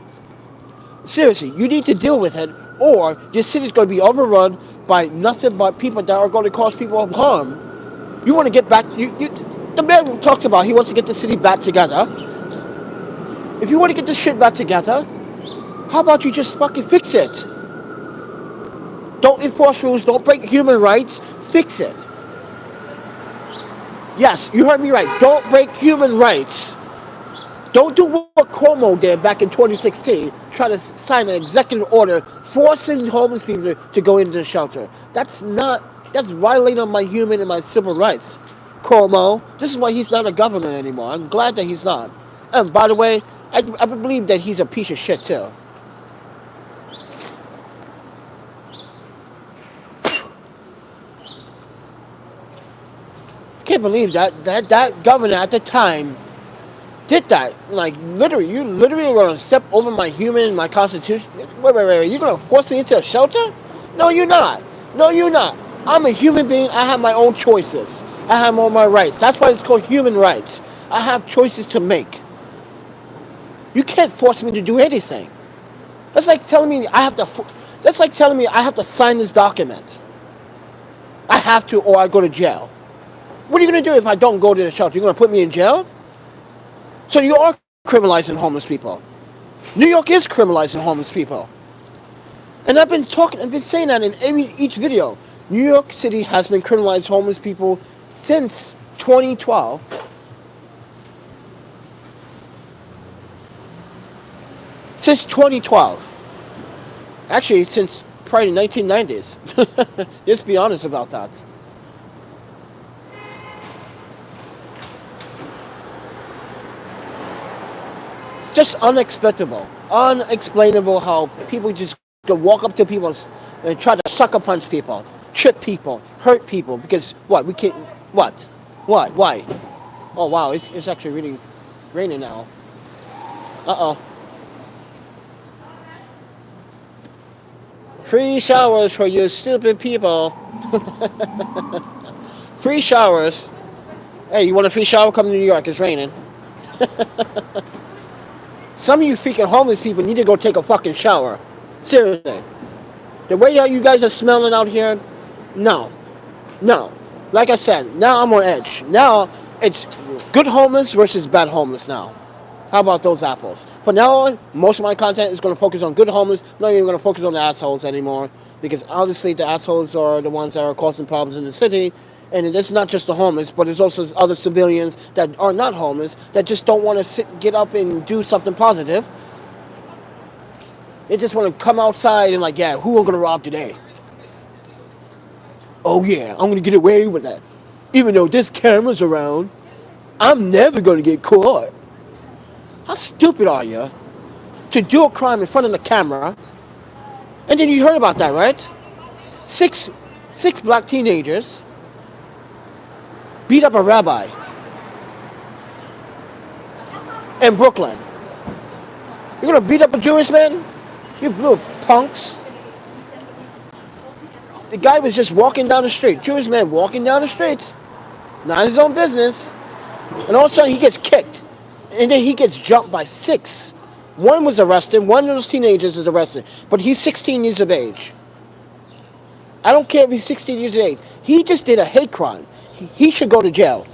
Seriously, you need to deal with it, or your city's going to be overrun by nothing but people that are going to cause people harm. You want to get back... the man talks about he wants to get the city back together. If you want to get this shit back together, how about you just fucking fix it? Don't enforce rules. Don't break human rights. Fix it. Yes, you heard me right. Don't break human rights. Don't do what Cuomo did back in 2016. Try to sign an executive order forcing homeless people to go into the shelter. That's violating on my human and my civil rights. Cuomo. This is why he's not a governor anymore. I'm glad that he's not. And by the way, I believe that he's a piece of shit too. can't believe that governor at the time did that. Like, literally, you literally are going to step over my constitution. Wait. You're going to force me into a shelter? No, you're not. No, you're not. I'm a human being. I have my own choices. I have all my rights. That's why it's called human rights. I have choices to make. You can't force me to do anything. That's like telling me I have to. That's like telling me I have to sign this document. I have to, or I go to jail. What are you going to do if I don't go to the shelter? You're going to put me in jail? So you are criminalizing homeless people. New York is criminalizing homeless people. And I've been saying that in each video. New York City has been criminalizing homeless people since 2012. Since 2012. Actually, since probably the 1990s. Let's be honest about that. It's just unexplainable how people just go walk up to people and try to sucker punch people, trip people, hurt people, because what? We can't, what? What? Why? Oh wow, it's actually really raining now. Uh-oh. Free showers for you stupid people. Free showers. Hey, you want a free shower? Come to New York, it's raining. Some of you freaking homeless people need to go take a fucking shower. Seriously. The way you guys are smelling out here, no. Like I said, now I'm on edge. Now it's good homeless versus bad homeless now. How about those apples? From now on, most of my content is going to focus on good homeless. I'm not even going to focus on the assholes anymore. Because honestly, the assholes are the ones that are causing problems in the city. And it's not just the homeless, but it's also other civilians that are not homeless that just don't want to get up and do something positive. They just want to come outside and like, yeah, who am I going to rob today? Oh yeah, I'm going to get away with that. Even though this camera's around, I'm never going to get caught. How stupid are you to do a crime in front of the camera? And then you heard about that, right? Six black teenagers beat up a rabbi in Brooklyn. You're going to beat up a Jewish man? You little punks. The guy was just walking down the street. Jewish man walking down the street. Not his own business. And all of a sudden he gets kicked. And then he gets jumped by 6. One was arrested. One of those teenagers is arrested. But he's 16 years of age. I don't care if he's 16 years of age. He just did a hate crime. He should go to jail.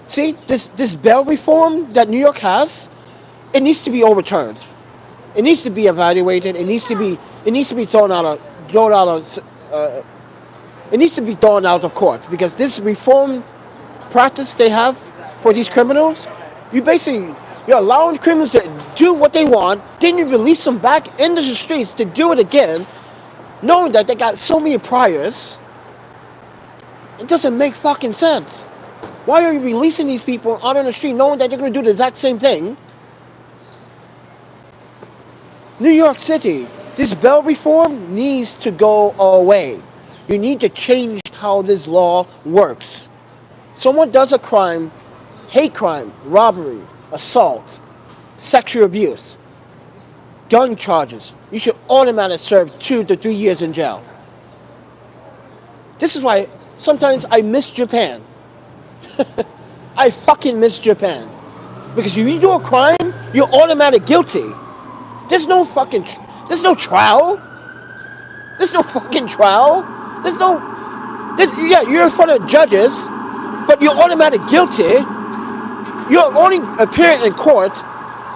See, this bail reform that New York has, it needs to be overturned. It needs to be evaluated. It needs to be thrown out of court, because this reform practice they have for these criminals, you're allowing criminals to do what they want, then you release them back into the streets to do it again, knowing that they got so many priors. It doesn't make fucking sense. Why are you releasing these people out on the street knowing that they're going to do the exact same thing? New York City, this bail reform needs to go away. You need to change how this law works. Someone does a crime, hate crime, robbery, assault, sexual abuse, gun charges, you should automatically serve 2 to 3 years in jail. This is why sometimes I miss Japan. I fucking miss Japan. Because if you do a crime, you're automatically guilty. There's no trial. There's no fucking trial. You're in front of judges, but you're automatically guilty. You're only appearing in court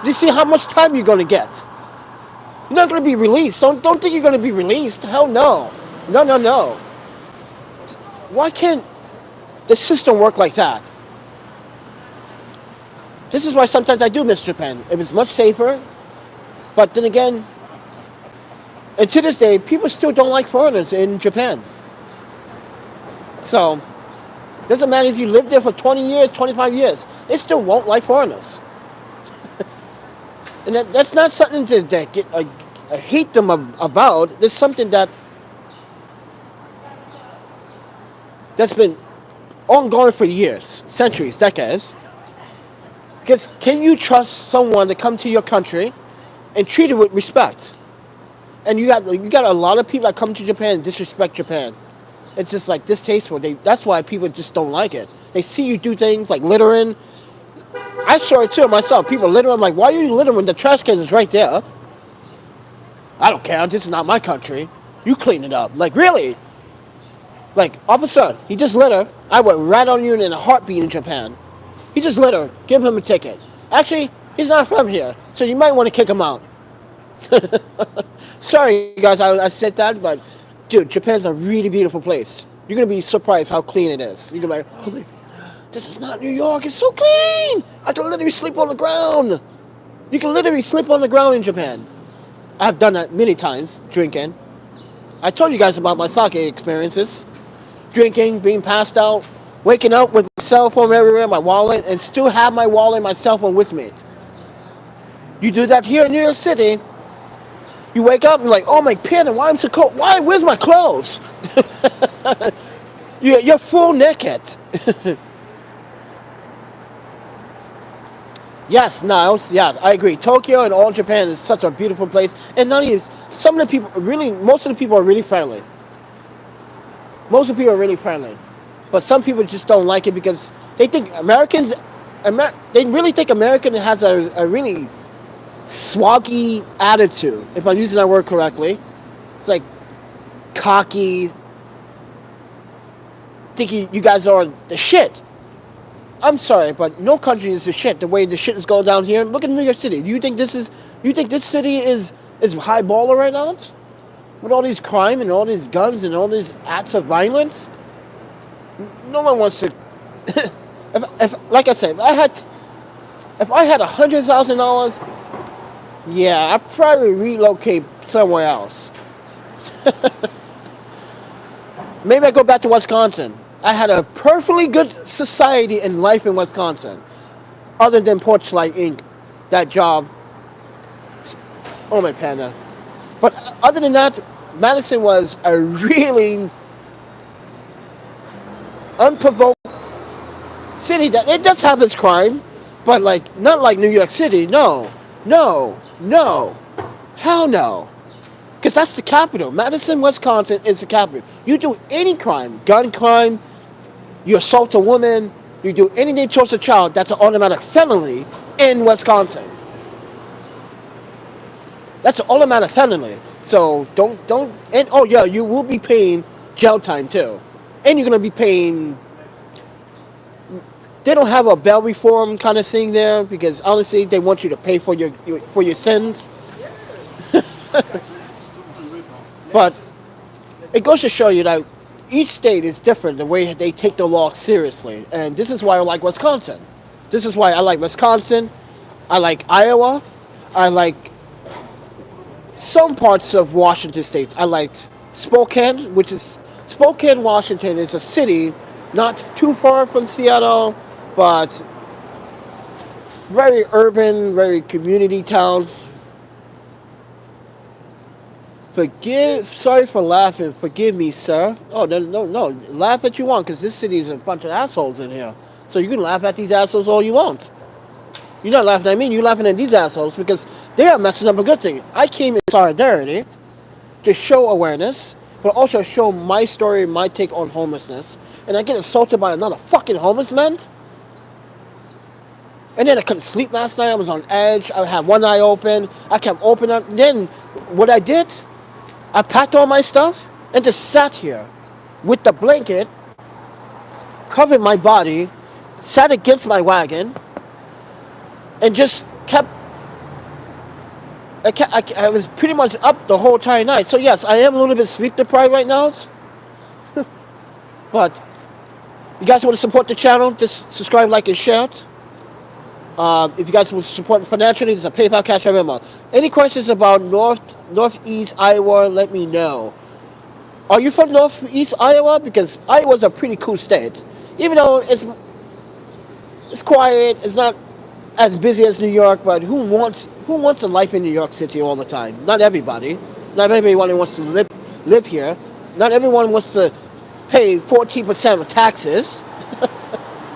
to see how much time you're going to get. You're not going to be released. Don't think you're going to be released. Hell no. No. Why can't the system work like that? This is why sometimes I do miss Japan. It was much safer. But then again, and to this day, people still don't like foreigners in Japan. So, doesn't matter if you live there for 20 years, 25 years, they still won't like foreigners. And that's not something to hate them about. There's something that that's been ongoing for years, centuries, decades. Because can you trust someone to come to your country and treat it with respect? And you got a lot of people that come to Japan and disrespect Japan. It's just like distasteful. That's why people just don't like it. They see you do things like littering. I saw it too myself. People littering. I'm like, why are you littering when the trash can is right there? I don't care. This is not my country. You clean it up. Like, really? Like, officer, he just littered. I would rat on you in a heartbeat in Japan. He just littered. Give him a ticket. Actually, he's not from here, so you might want to kick him out. Sorry, guys, I said that, but dude, Japan's a really beautiful place. You're gonna be surprised how clean it is. You're gonna be like, oh, this is not New York. It's so clean. I can literally sleep on the ground. You can literally sleep on the ground in Japan. I've done that many times, drinking. I told you guys about my sake experiences. Drinking, being passed out, waking up with my cell phone everywhere, my wallet, and still have my wallet and my cell phone with me. You do that here in New York City, you wake up and you're like, oh my panda, why I'm so cold? Why? Where's my clothes? You're full naked. Yes, Niles. Yeah, I agree. Tokyo and all Japan is such a beautiful place, and not only is some of the people really, most of the people are really friendly. Most of the people are really friendly, but some people just don't like it because they think Americans, they really think American has a really swaggy attitude. If I'm using that word correctly, it's like cocky, thinking you guys are the shit. I'm sorry, but no country is the shit. The way the shit is going down here. Look at New York City. Do you think this city is high baller right now? With all these crime and all these guns and all these acts of violence? No one wants to. if like I said, if I had $100,000, yeah, I'd probably relocate somewhere else. Maybe I go back to Wisconsin. I had a perfectly good society and life in Wisconsin, other than Porchlight Inc. That job. Oh my panda. But other than that, Madison was a really unprovoked city that it does have its crime, but like not like New York City. No, hell no. Because that's the capital. Madison, Wisconsin is the capital. You do any crime, gun crime, you assault a woman, you do anything towards a child, that's an automatic felony in Wisconsin. That's an automatic felony. So don't, and oh yeah, you will be paying jail time too. And you're going to be paying, they don't have a bail reform kind of thing there because honestly, they want you to pay for your sins. But it goes to show you that each state is different, the way they take the law seriously. And this is why I like Wisconsin. This is why I like Wisconsin. I like Iowa. I like some parts of Washington states. I liked Spokane, Washington is a city not too far from Seattle, but very urban, very community towns. Sorry for laughing. Forgive me, sir. Oh, no. Laugh at you want, because this city is a bunch of assholes in here. So you can laugh at these assholes all you want. You're not laughing at me. You're laughing at these assholes because they are messing up a good thing. I came in solidarity to show awareness, but also show my story, my take on homelessness. And I get assaulted by another fucking homeless man. And then I couldn't sleep last night. I was on edge. I had one eye open. I kept opening up. Then what I did, I packed all my stuff and just sat here with the blanket, covered my body, sat against my wagon, and just kept. I was pretty much up the whole entire night. So yes, I am a little bit sleep deprived right now. But you guys want to support the channel, just subscribe, like, and share it. If you guys will support financially, there's a PayPal, Cash App, Venmo. Any questions about Northeast Iowa, let me know. Are you from Northeast Iowa? Because Iowa's a pretty cool state. Even though it's quiet, it's not as busy as New York, but who wants a life in New York City all the time? Not everybody. Not everyone wants to live here. Not everyone wants to pay 14% of taxes.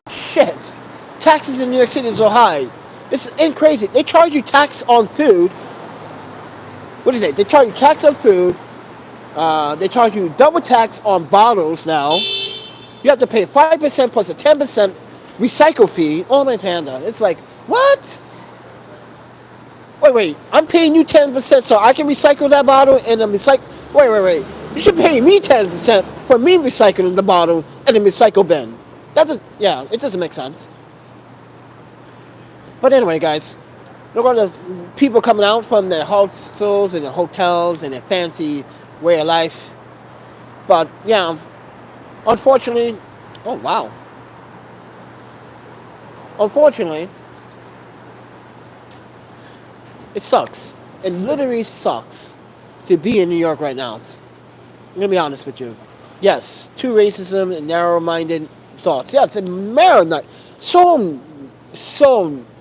Shit. Taxes in New York City is so high. It's crazy. They charge you tax on food. What is it? They charge you tax on food. They charge you double tax on bottles now. You have to pay 5% plus a 10% recycle fee. Oh my panda. It's like, what? Wait. I'm paying you 10% so I can recycle that bottle and then recycle. Wait. You should pay me 10% for me recycling the bottle and the recycle bin. It doesn't make sense. But anyway, guys, look at the people coming out from their hostels and their hotels and their fancy way of life. But yeah, unfortunately, oh wow. Unfortunately, it sucks. It literally sucks to be in New York right now. I'm gonna be honest with you. Yes, too racism and narrow-minded thoughts. Yes, and so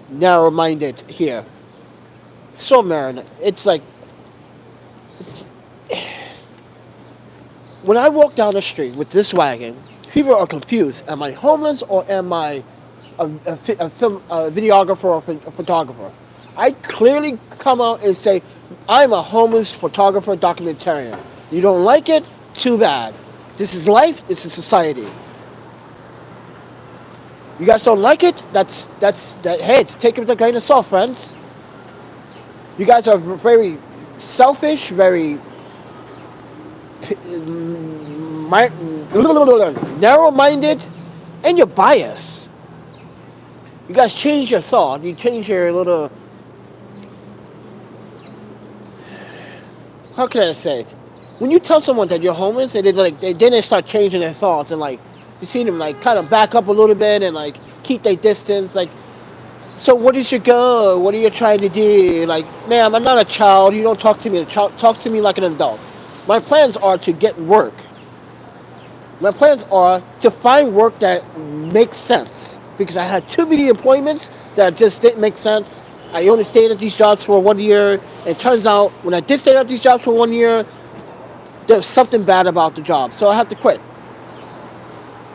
narrow-minded here. So narrow. It's like, when I walk down the street with this wagon, people are confused. Am I homeless or am I a videographer or a photographer? I clearly come out and say, I'm a homeless photographer documentarian. You don't like it? Too bad. This is life. This is society. You guys don't like it? Hey, take it with a grain of salt, friends. You guys are very selfish, very narrow-minded, and you're biased. You guys change your thought. You change your little. How can I say? When you tell someone that you're homeless, and they start changing their thoughts, and like you see them like kind of back up a little bit and like keep their distance. Like, so what is your goal? What are you trying to do? Like, ma'am, I'm not a child. You don't talk to me. Talk to me like an adult. My plans are to get work. My plans are to find work that makes sense. Because I had too many employments that just didn't make sense. I only stayed at these jobs for 1 year. And it turns out, when I did stay at these jobs for 1 year, there's something bad about the job. So I had to quit.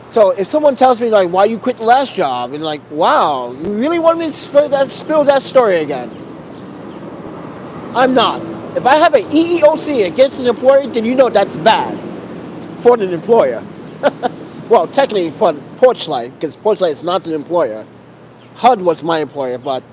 So if someone tells me, like, why you quit the last job? And like, wow, you really want me to spill that story again? I'm not. If I have an EEOC against an employer, then you know that's bad for the employer. Well, technically for Porchlight, because Porchlight is not the employer. HUD was my employer, but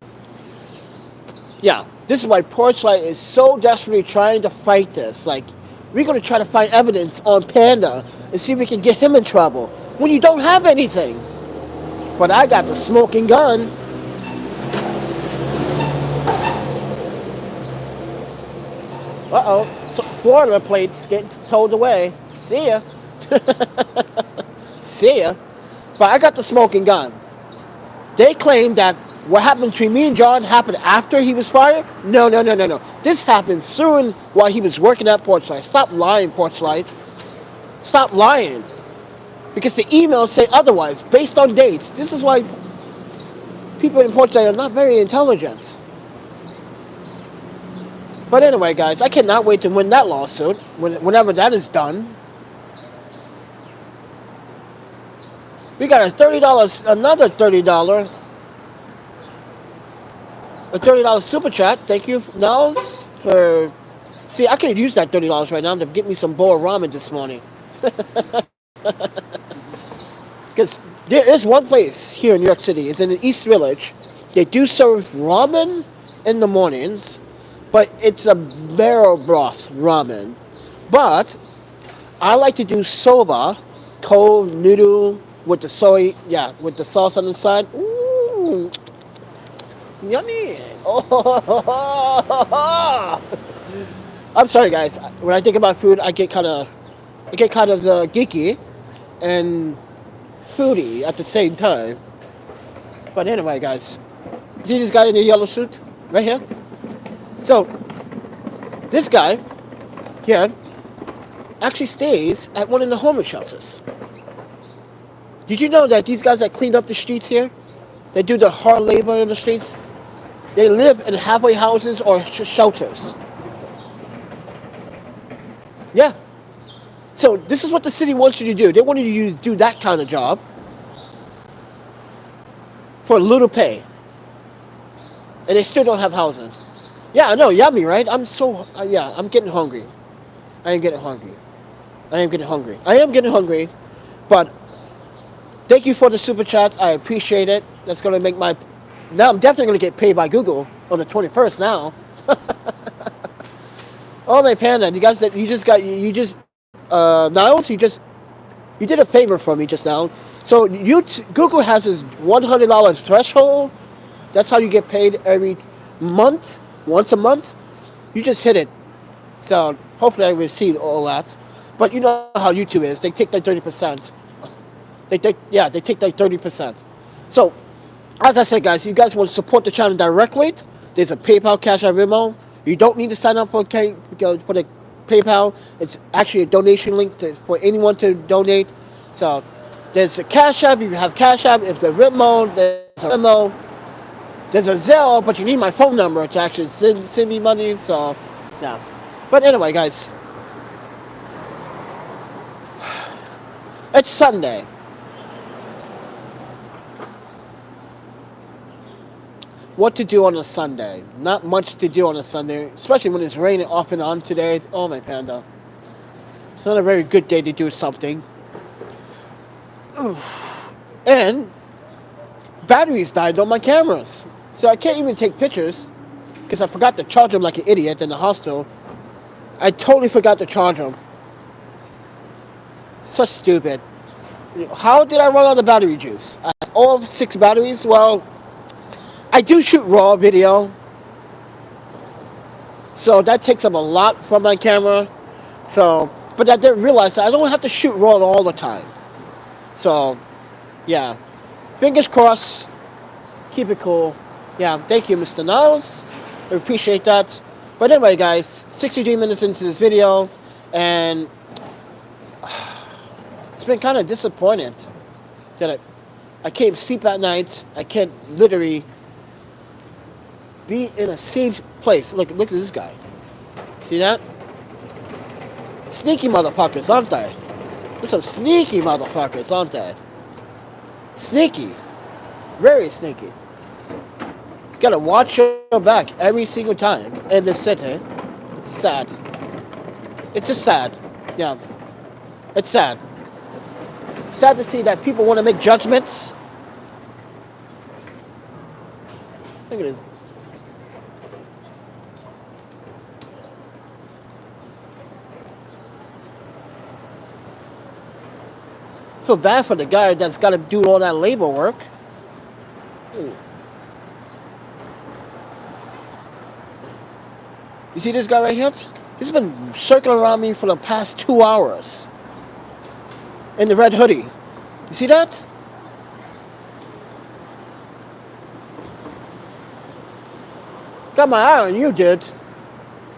yeah, this is why Porchlight is so desperately trying to fight this. Like, we're going to try to find evidence on Panda and see if we can get him in trouble when you don't have anything. But I got the smoking gun. Uh-oh, so Florida plates getting towed away. See ya. See ya. But I got the smoking gun. They claim that what happened between me and John happened after he was fired. No. This happened soon while he was working at Porchlight. Stop lying, Porchlight. Stop lying. Because the emails say otherwise, based on dates. This is why people in Porchlight are not very intelligent. But anyway, guys, I cannot wait to win that lawsuit whenever that is done. We got a another $30 super chat. Thank you, Nels. See, I could use that $30 right now to get me some bowl of ramen this morning. Because there is one place here in New York City. It's in the East Village. They do serve ramen in the mornings, but it's a marrow broth ramen. But I like to do soba, cold noodle, with the with the sauce on the side. Ooh, yummy. Oh. I'm sorry, guys. When I think about food, I get kind of geeky and foodie at the same time. But anyway, guys, see this guy in the yellow suit right here? So this guy here actually stays at one of the homeless shelters. Did you know that these guys that cleaned up the streets here, they do the hard labor in the streets, they live in halfway houses or shelters? Yeah. So this is what the city wants you to do. They want you to do that kind of job for little pay, and they still don't have housing. Yeah, I know, yummy, right? I'm getting hungry. I am getting hungry. I am getting hungry. I am getting hungry, but thank you for the super chats. I appreciate it. That's gonna make my. Now I'm definitely gonna get paid by Google on the 21st now. Oh my panda, you guys, Niles, you did a favor for me just now. So Google has this $100 threshold. That's how you get paid every month, once a month. You just hit it. So hopefully I receive all that. But you know how YouTube is. They take like 30%. They take like 30%. So as I said, guys, you guys want to support the channel directly. There's a PayPal, Cash App, Venmo. You don't need to sign up for the PayPal. It's actually a donation link for anyone to donate. So there's a Cash App. If you have Cash App, if the Venmo, there's a Venmo. There's a Zelle, but you need my phone number to actually send me money. So yeah. But anyway, guys, it's Sunday. What to do on a Sunday? Not much to do on a Sunday, especially when it's raining off and on today. Oh my panda. It's not a very good day to do something. And batteries died on my cameras. So I can't even take pictures because I forgot to charge them like an idiot in the hostel. I totally forgot to charge them. Such stupid. How did I run out of battery juice? I had all 6 batteries? Well, I do shoot raw video, so that takes up a lot from my camera. So, but I didn't realize that I don't have to shoot raw all the time. So, yeah, fingers crossed. Keep it cool. Yeah, thank you, Mr. Niles. I appreciate that. But anyway, guys, 63 minutes into this video, and it's been kind of disappointed that I can't sleep at night. I can't literally be in a safe place. Look at this guy. See that? Sneaky motherfuckers, aren't they? There's some sneaky motherfuckers, aren't they? Sneaky. Very sneaky. Gotta watch your back every single time in this city. It's sad. It's just sad. Yeah. It's sad. Sad to see that people want to make judgments. Look at it. Feel bad for the guy that's got to do all that labor work. You see this guy right here? He's been circling around me for the past 2 hours in the red hoodie. You see that? Got my eye on you, dude.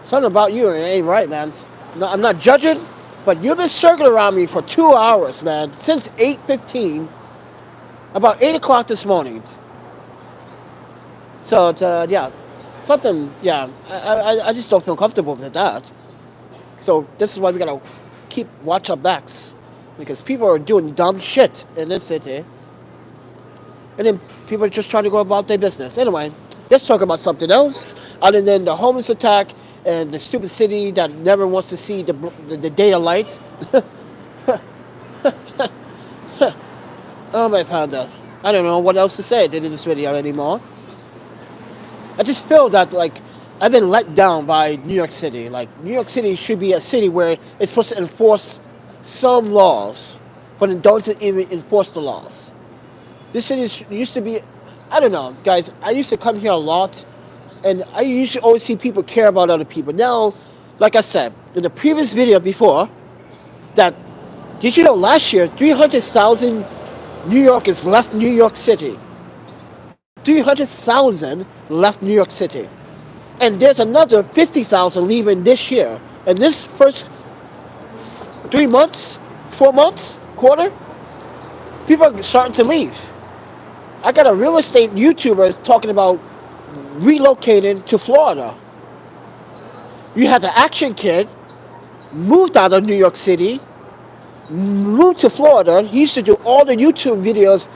Something about you ain't right, man. No, I'm not judging. But you've been circling around me for 2 hours, man. Since 8:15, about 8 o'clock this morning. So, it's, yeah. Something, yeah. I just don't feel comfortable with that. So, this is why we gotta watch our backs. Because people are doing dumb shit in this city. And then people are just trying to go about their business. Anyway, let's talk about something else. Other than the homeless attack and the stupid city that never wants to see the day of light. Oh my panda. I don't know what else to say in this video anymore. I just feel that like I've been let down by New York City. Like New York City should be a city where it's supposed to enforce some laws, but it doesn't even enforce the laws. This city used to be, I don't know, guys, I used to come here a lot. And I usually always see people care about other people. Now, like I said, in the previous video before, that, did you know last year, 300,000 New Yorkers left New York City. 300,000 left New York City. And there's another 50,000 leaving this year. And this first 3 months, 4 months, quarter, people are starting to leave. I got a real estate YouTuber talking about relocated to Florida. You had the Action Kid moved out of New York City moved to Florida. He used to do all the YouTube videos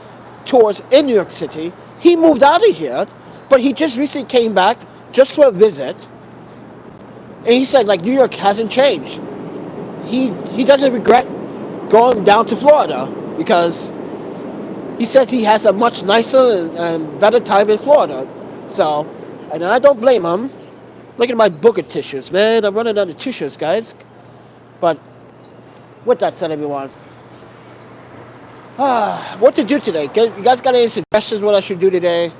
tours in New York City. He moved out of here, but he just recently came back just for a visit. And he said, like, New York hasn't changed. He doesn't regret going down to Florida because he says he has a much nicer and better time in Florida. So, and I don't blame him. Look at my booger tissues, man. I'm running out of tissues, guys. But with that said, everyone, what to do today? You guys got any suggestions what I should do today?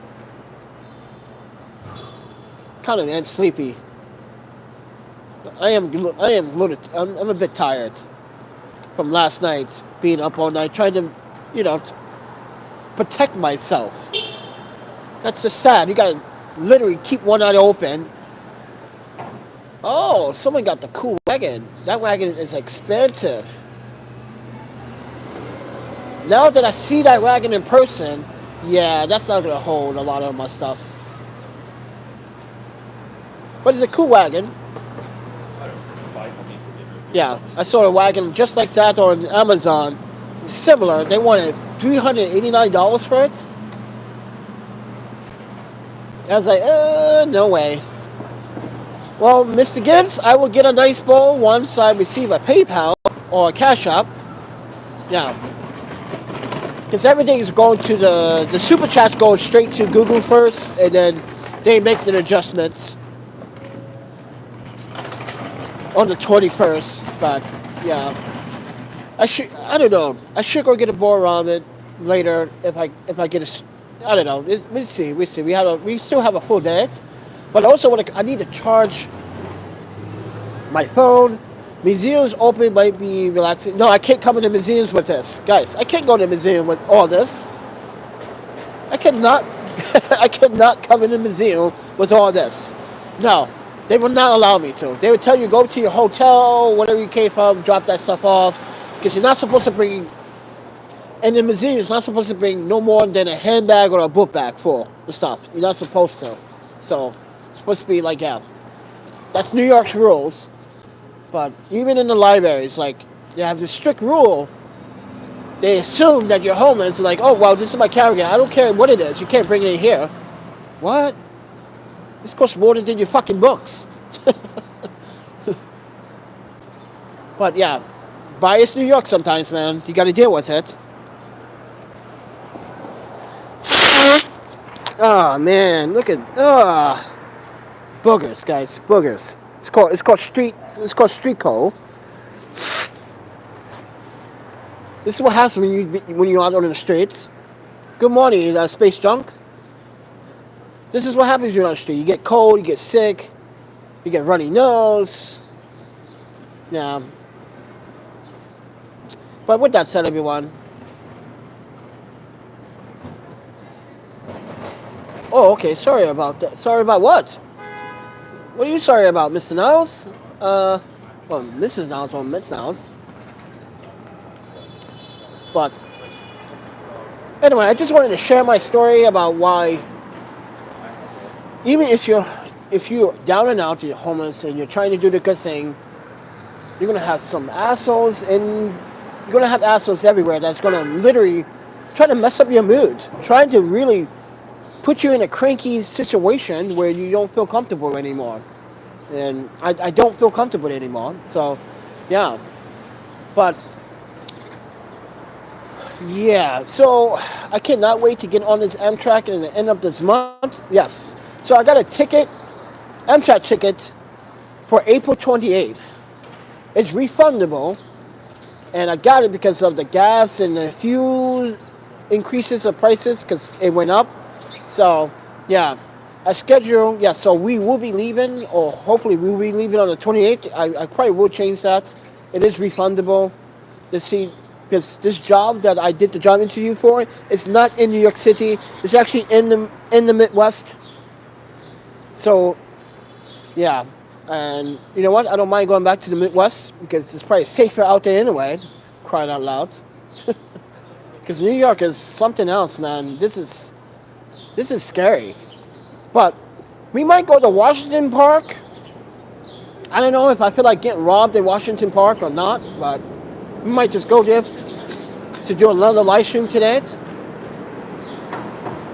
Kind of am sleepy. I'm a bit tired from last night, being up all night, trying to, protect myself. That's just sad. You gotta literally keep one eye open. Oh, someone got the cool wagon. That wagon is expensive. Now that I see that wagon in person, yeah, that's not gonna hold a lot of my stuff. But it's a cool wagon. Yeah, I saw a wagon just like that on Amazon. Similar. They wanted $389 for it. I was like, no way. Well, Mr. Gibbs, I will get a nice bowl once I receive a PayPal or a Cash App. Yeah. Because everything is going to the Super Chats go straight to Google first, and then they make the adjustments on the 21st. But, yeah. I don't know. I should go get a bowl around it later if I get a... I don't know. We'll see. We still have a full day. But also, I need to charge my phone. Museums open might be relaxing. No, I can't come into museums with this. Guys, I can't go to a museum with all this. I cannot I cannot come in the museum with all this. No, they will not allow me to. They would tell you go to your hotel, whatever you came from, drop that stuff off. Because you're not supposed to bring, and the museum is not supposed to bring no more than a handbag or a book bag full of stuff. You're not supposed to. So, it's supposed to be like, yeah, that's New York's rules. But even in the libraries, like, they have this strict rule. They assume that you're homeless. Like, oh, well, this is my carry-on. I don't care what it is. You can't bring it in here. What? This costs more than your fucking books. But, yeah. Biased New York sometimes, man. You got to deal with it. Oh, man. Look at... boogers, guys. Boogers. It's called street code. This is what happens when you're out on the streets. Good morning, space junk. This is what happens when you're on the street. You get cold, you get sick, you get runny nose. Yeah. But with that said, everyone. Oh, okay. Sorry about that. Sorry about what? What are you sorry about, Mr. Niles? Well, Mrs. Niles or Miss Niles. But anyway, I just wanted to share my story about why, even if you're down and out, you're homeless, and you're trying to do the good thing, you're gonna have some assholes, and you're gonna have assholes everywhere that's gonna literally try to mess up your mood, trying to really put you in a cranky situation where you don't feel comfortable anymore. And I don't feel comfortable anymore. So, yeah. But, yeah. So, I cannot wait to get on this Amtrak at the end of this month. Yes. So, I got a ticket, Amtrak ticket, for April 28th. It's refundable. And I got it because of the gas and the fuel increases of prices because it went up. So, yeah. So we will be leaving, or hopefully we will be leaving on the 28th. I probably will change that. It is refundable. Because this job that I did the job interview for, it's not in New York City. It's actually in the Midwest. So, yeah. And you know what? I don't mind going back to the Midwest because it's probably safer out there anyway. Crying out loud. Because New York is something else, man. This is scary. But we might go to Washington Park. I don't know if I feel like getting robbed in Washington Park or not, but We might just go there to do another live stream today.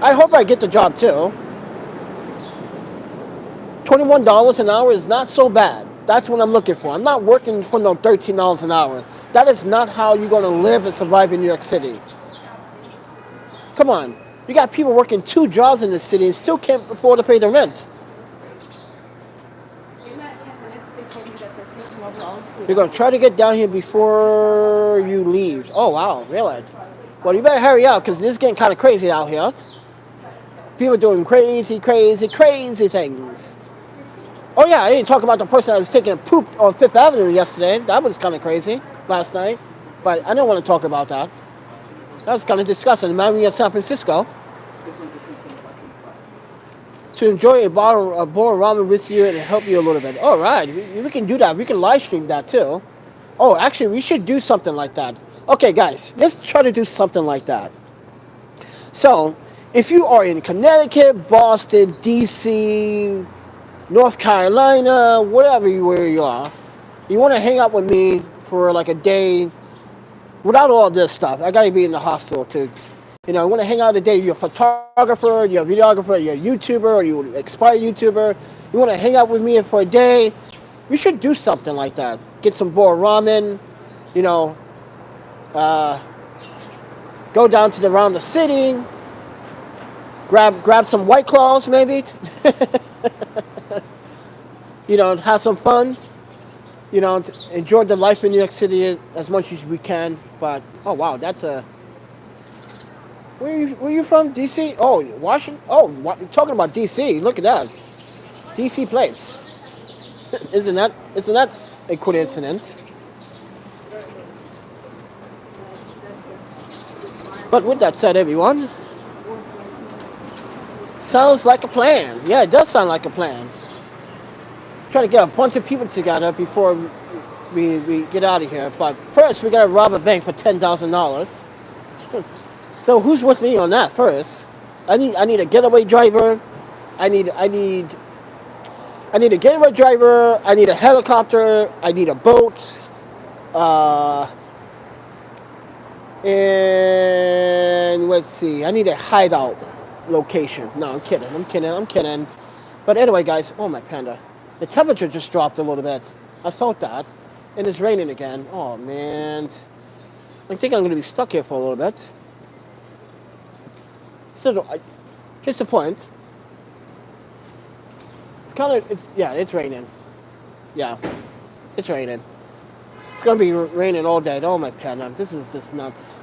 I hope I get the job too. $21 an hour is not so bad. That's what I'm looking for. I'm not working for no $13 an hour. That is not how you're going to live and survive in New York City. Come on. You got people working 2 jobs in this city and still can't afford to pay the rent. In that 10 minutes, they told me that they're taking over all of food. You're going to try to get down here before you leave. Oh, wow. Really? Well, you better hurry up because this is getting kind of crazy out here. People are doing crazy, crazy, crazy things. Oh, yeah, I didn't talk about the person that was taking a poop on 5th Avenue yesterday. That was kind of crazy last night. But I don't want to talk about that. That was kind of disgusting. Remind me of San Francisco. To enjoy a bowl of ramen with you and help you a little bit. All right, we can do that. We can live stream that too. Oh, actually, we should do something like that. Okay, guys, let's try to do something like that. So, if you are in Connecticut, Boston, D.C., North Carolina, where you are, you want to hang out with me for like a day without all this stuff. I got to be in the hospital to, you know, I want to hang out a day. You're a photographer, you're a videographer, you're a YouTuber, or you're an expired YouTuber. You want to hang out with me for a day. We should do something like that. Get some bowl ramen, you know, go down to around the city, grab some White Claws maybe. You know, have some fun. You know, enjoy the life in New York City as much as we can. But oh wow, that's a. Where you from? DC? Oh, Washington. Oh, talking about DC. Look at that. DC plates. Isn't that a coincidence? But with that said, everyone, sounds like a plan. Yeah, it does sound like a plan. Trying to get a bunch of people together before we get out of here. But first, we gotta rob a bank for $10,000. So who's with me on that first? I need a getaway driver. I need a getaway driver. I need a helicopter. I need a boat. And let's see. I need a hideout location. No, I'm kidding. But anyway, guys. Oh my panda. The temperature just dropped a little bit. I felt that. And it's raining again. Oh, man. I think I'm going to be stuck here for a little bit. So, here's the point. It's raining. Yeah, it's raining. It's going to be raining all day. Oh, my panda. This is just nuts.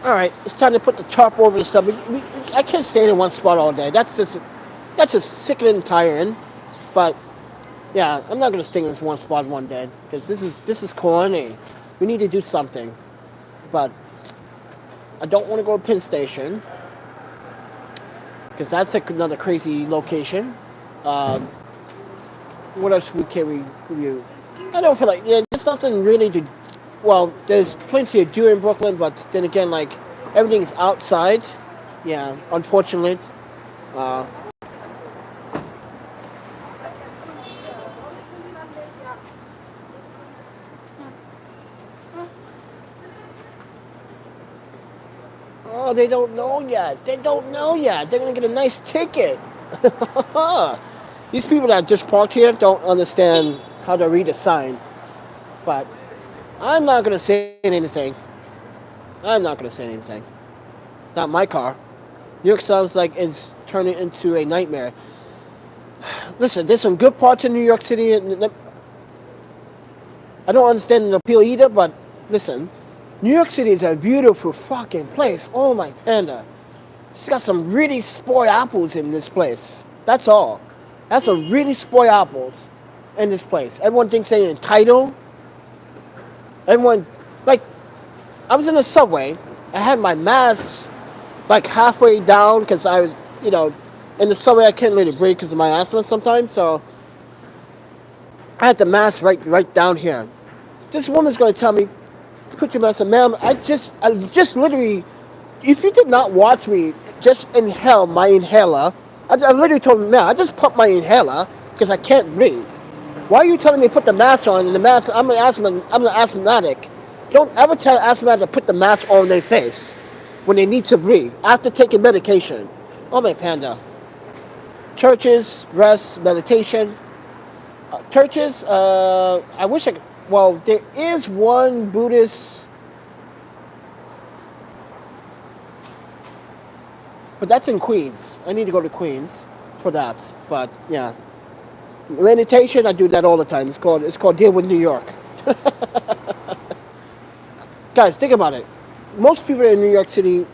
All right, it's time to put the tarp over the stuff. I can't stay in one spot all day. That's just sickening and tiring. But yeah, I'm not gonna stay in this one spot one day because this is corny. We need to do something. But I don't want to go to Penn Station because that's another crazy location. What else can we review? I don't feel like there's something really to. Well, there's plenty to do in Brooklyn, but then again, like, everything's outside. Yeah, unfortunately. Oh, they don't know yet. They're going to get a nice ticket. These people that just parked here don't understand how to read a sign. But I'm not going to say anything. Not my car. New York sounds like it's turning into a nightmare. Listen, there's some good parts in New York City. I don't understand the appeal either, but listen. New York City is a beautiful fucking place. Oh my panda. It's got some really spoiled apples in this place. That's all. That's some really spoiled apples in this place. Everyone thinks they're entitled. Everyone, like, I was in the subway. I had my mask, like, halfway down because I was, in the subway I can't really breathe because of my asthma sometimes. So I had the mask right down here. This woman's going to tell me, put your mask on. Ma'am, I just literally, if you did not watch me just inhale my inhaler, I literally told her, ma'am, I just pumped my inhaler. because I can't breathe. Why are you telling me to put the mask on and the mask? I'm an asthmatic. Don't ever tell an asthmatic to put the mask on their face when they need to breathe after taking medication. Oh my panda. Churches, rest, meditation. Churches. I wish I could. Well, there is one Buddhist, but that's in Queens. I need to go to Queens for that. But yeah, meditation. I do that all the time. It's called Deal with New York. Guys, think about it. Most people in New York City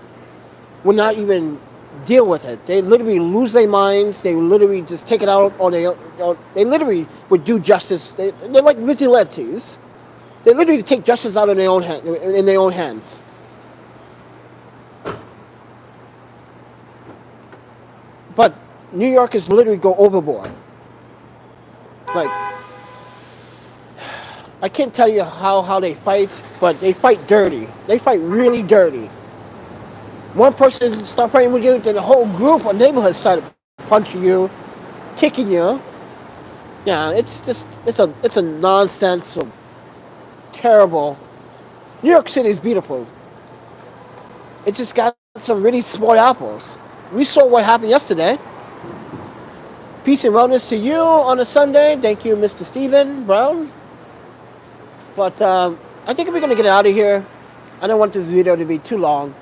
would not even deal with it. They literally lose their minds. They literally just take it out on they literally would do justice. They're like vigilantes. They literally take justice out of in their own hands. But New Yorkers literally go overboard. Like, I can't tell you how they fight, but they fight dirty. They fight really dirty. One person start fighting with you, then the whole group or neighborhood started punching you, kicking you. Yeah, it's a nonsense, so terrible. New York City is beautiful. It's just got some really smart apples. We saw what happened yesterday. Peace and wellness to you on a Sunday. Thank you, Mr. Stephen Brown. But I think we're going to get out of here. I don't want this video to be too long.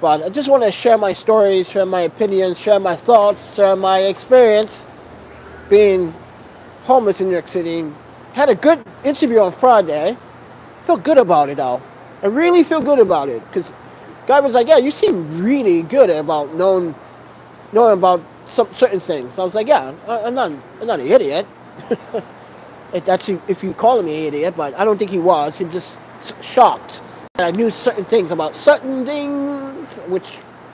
But I just want to share my stories, share my opinions, share my thoughts, share my experience being homeless in New York City. Had a good interview on Friday. Feel good about it, though. I really feel good about it. Because guy was like, yeah, you seem really good about knowing about some certain things. I was like, yeah, I'm not an idiot. If you call me an idiot, but I don't think he was. He was just shocked that I knew certain things about certain things, which,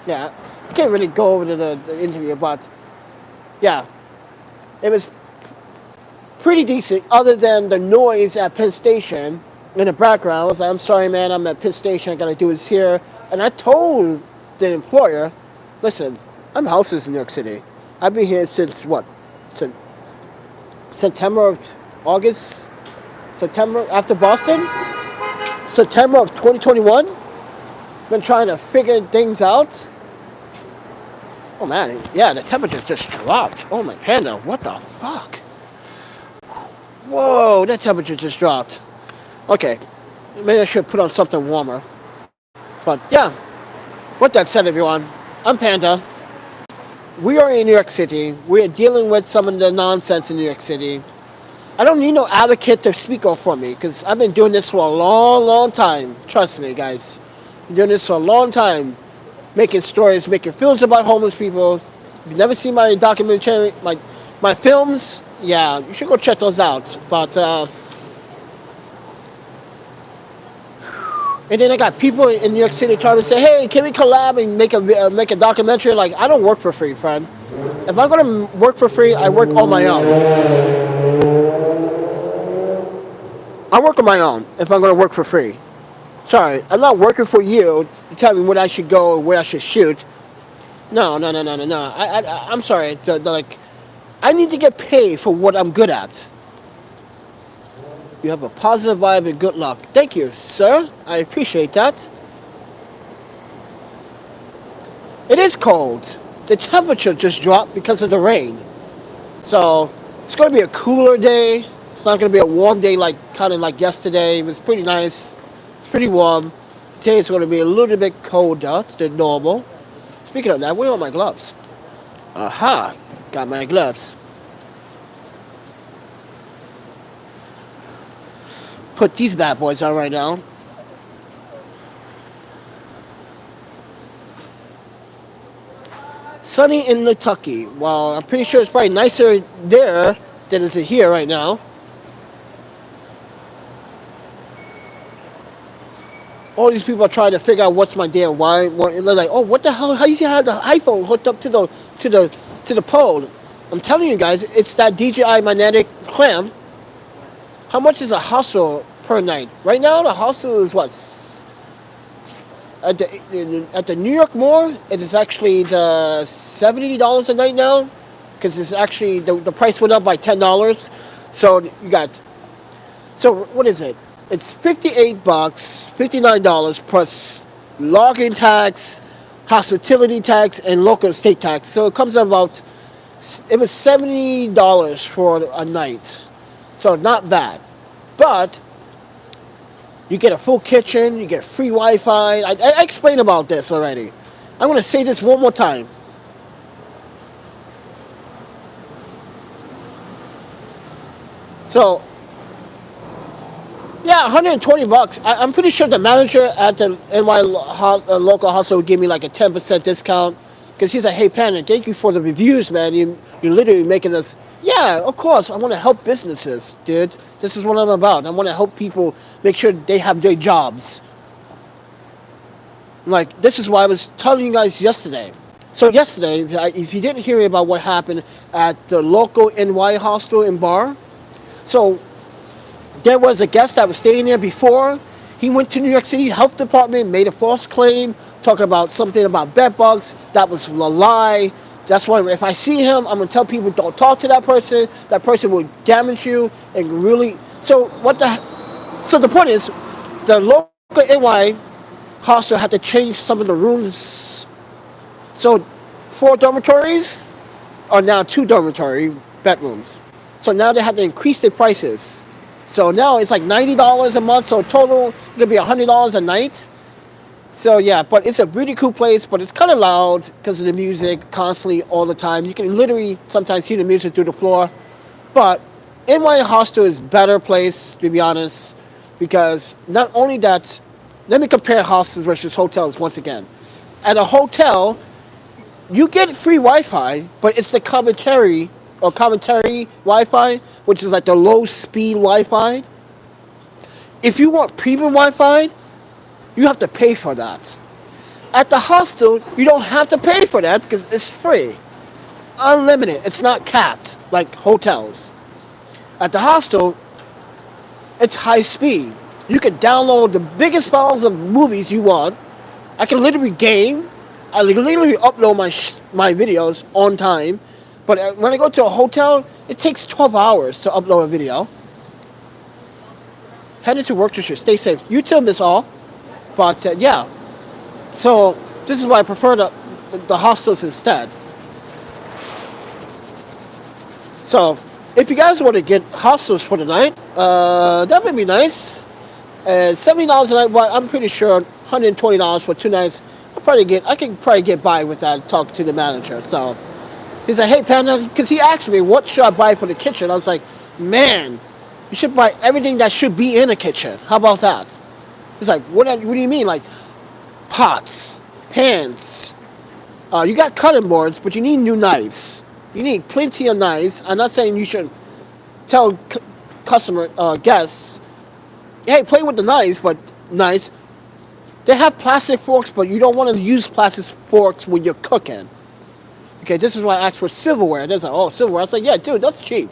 yeah, I can't really go over to the interview, but yeah, it was pretty decent, other than the noise at Penn Station in the background. I was like, I'm sorry, man, I'm at Penn Station, I gotta do this here. And I told the employer, listen, I'm houseless in New York City. I've been here since what? Since September, after Boston? September of 2021. Been trying to figure things out. Oh man, yeah, the temperature just dropped. Oh my panda, what the fuck? Whoa, that temperature just dropped. Okay, maybe I should put on something warmer. But yeah, with that said, everyone, I'm Panda. We are in New York City. We're dealing with some of the nonsense in New York City. I don't need no advocate to speak up for me, because I've been doing this for a long, long time. Trust me, guys. Been doing this for a long time. Making stories, making films about homeless people. If you've never seen my documentary, my films, yeah, you should go check those out. But, and then I got people in New York City trying to say, hey, can we collab and make a documentary? Like, I don't work for free, friend. If I'm going to work for free, I work on my own. I work on my own if I'm going to work for free. Sorry, I'm not working for you to tell me where I should go, where I should shoot. No. I'm sorry. I need to get paid for what I'm good at. You have a positive vibe and good luck. Thank you, sir. I appreciate that. It is cold. The temperature just dropped because of the rain. So it's going to be a cooler day. It's not going to be a warm day kind of like yesterday. It was pretty nice. It's pretty warm. Today it's going to be a little bit colder than normal. Speaking of that, where are my gloves? Aha, got my gloves. Put these bad boys on right now. Sunny in Kentucky. Well, I'm pretty sure it's probably nicer there than it is here right now. All these people are trying to figure out what's my damn why. They're like, oh, what the hell? How you have the iPhone hooked up to the pole? I'm telling you guys, it's that DJI magnetic clamp. How much is a hostel per night? Right now, the hostel is what? At the New York Mall, it is actually the $70 a night now. because it's actually the price went up by $10. So you got, so what is it? It's $58, $59 plus login tax, hospitality tax, and local estate tax. So it comes out about, it was $70 for a night. So not bad. But you get a full kitchen, you get free Wi-Fi. I explained about this already. I'm going to say this one more time. So, yeah, $120. I'm pretty sure the manager at the local hospital would give me like a 10% discount. Because he's like, hey, Panda, thank you for the reviews, man. You're literally making us... Yeah, of course, I want to help businesses, dude. This is what I'm about. I want to help people make sure they have their jobs. Like, this is why I was telling you guys yesterday. So yesterday, if you didn't hear about what happened at the local NY hostel and bar, so there was a guest that was staying there before. He went to New York City Health Department, made a false claim, talking about something about bed bugs. That was a lie. That's why if I see him, I'm going to tell people don't talk to that person. That person will damage you and really... So the point is, the local NY hostel had to change some of the rooms. So 4 dormitories are now 2 dormitory bedrooms. So now they have to increase their prices. So now it's like $90 a month. So total, it could be $100 a night. So yeah, but it's a really cool place, but it's kind of loud because of the music constantly all the time. You can literally sometimes hear the music through the floor. But NY Hostel is a better place, to be honest, because not only that, let me compare hostels versus hotels once again. At a hotel, you get free Wi-Fi, but it's the commentary Wi-Fi, which is like the low-speed Wi-Fi. If you want premium Wi-Fi, you have to pay for that. At the hostel, you don't have to pay for that because it's free. Unlimited. It's not capped like hotels. At the hostel, it's high speed. You can download the biggest files of movies you want. I can literally game. I literally upload my videos on time. But when I go to a hotel, it takes 12 hours to upload a video. Headed to work this year. Stay safe. You too, Miss All. But yeah. So this is why I prefer the hostels instead. So if you guys want to get hostels for the night, that would be nice. $70 a night, but I'm pretty sure $120 for 2 nights. I can probably get by with that. Talk to the manager. So he's like, hey Panda, because he asked me what should I buy for the kitchen. I was like, man, you should buy everything that should be in a kitchen. How about that? He's like, what do you mean? Like pots, pans. You got cutting boards, but you need new knives. You need plenty of knives. I'm not saying you should tell guests, hey, play with the knives, but knives. They have plastic forks, but you don't want to use plastic forks when you're cooking. Okay, this is why I asked for silverware. They're like, oh, silverware. I was like, yeah, dude, that's cheap.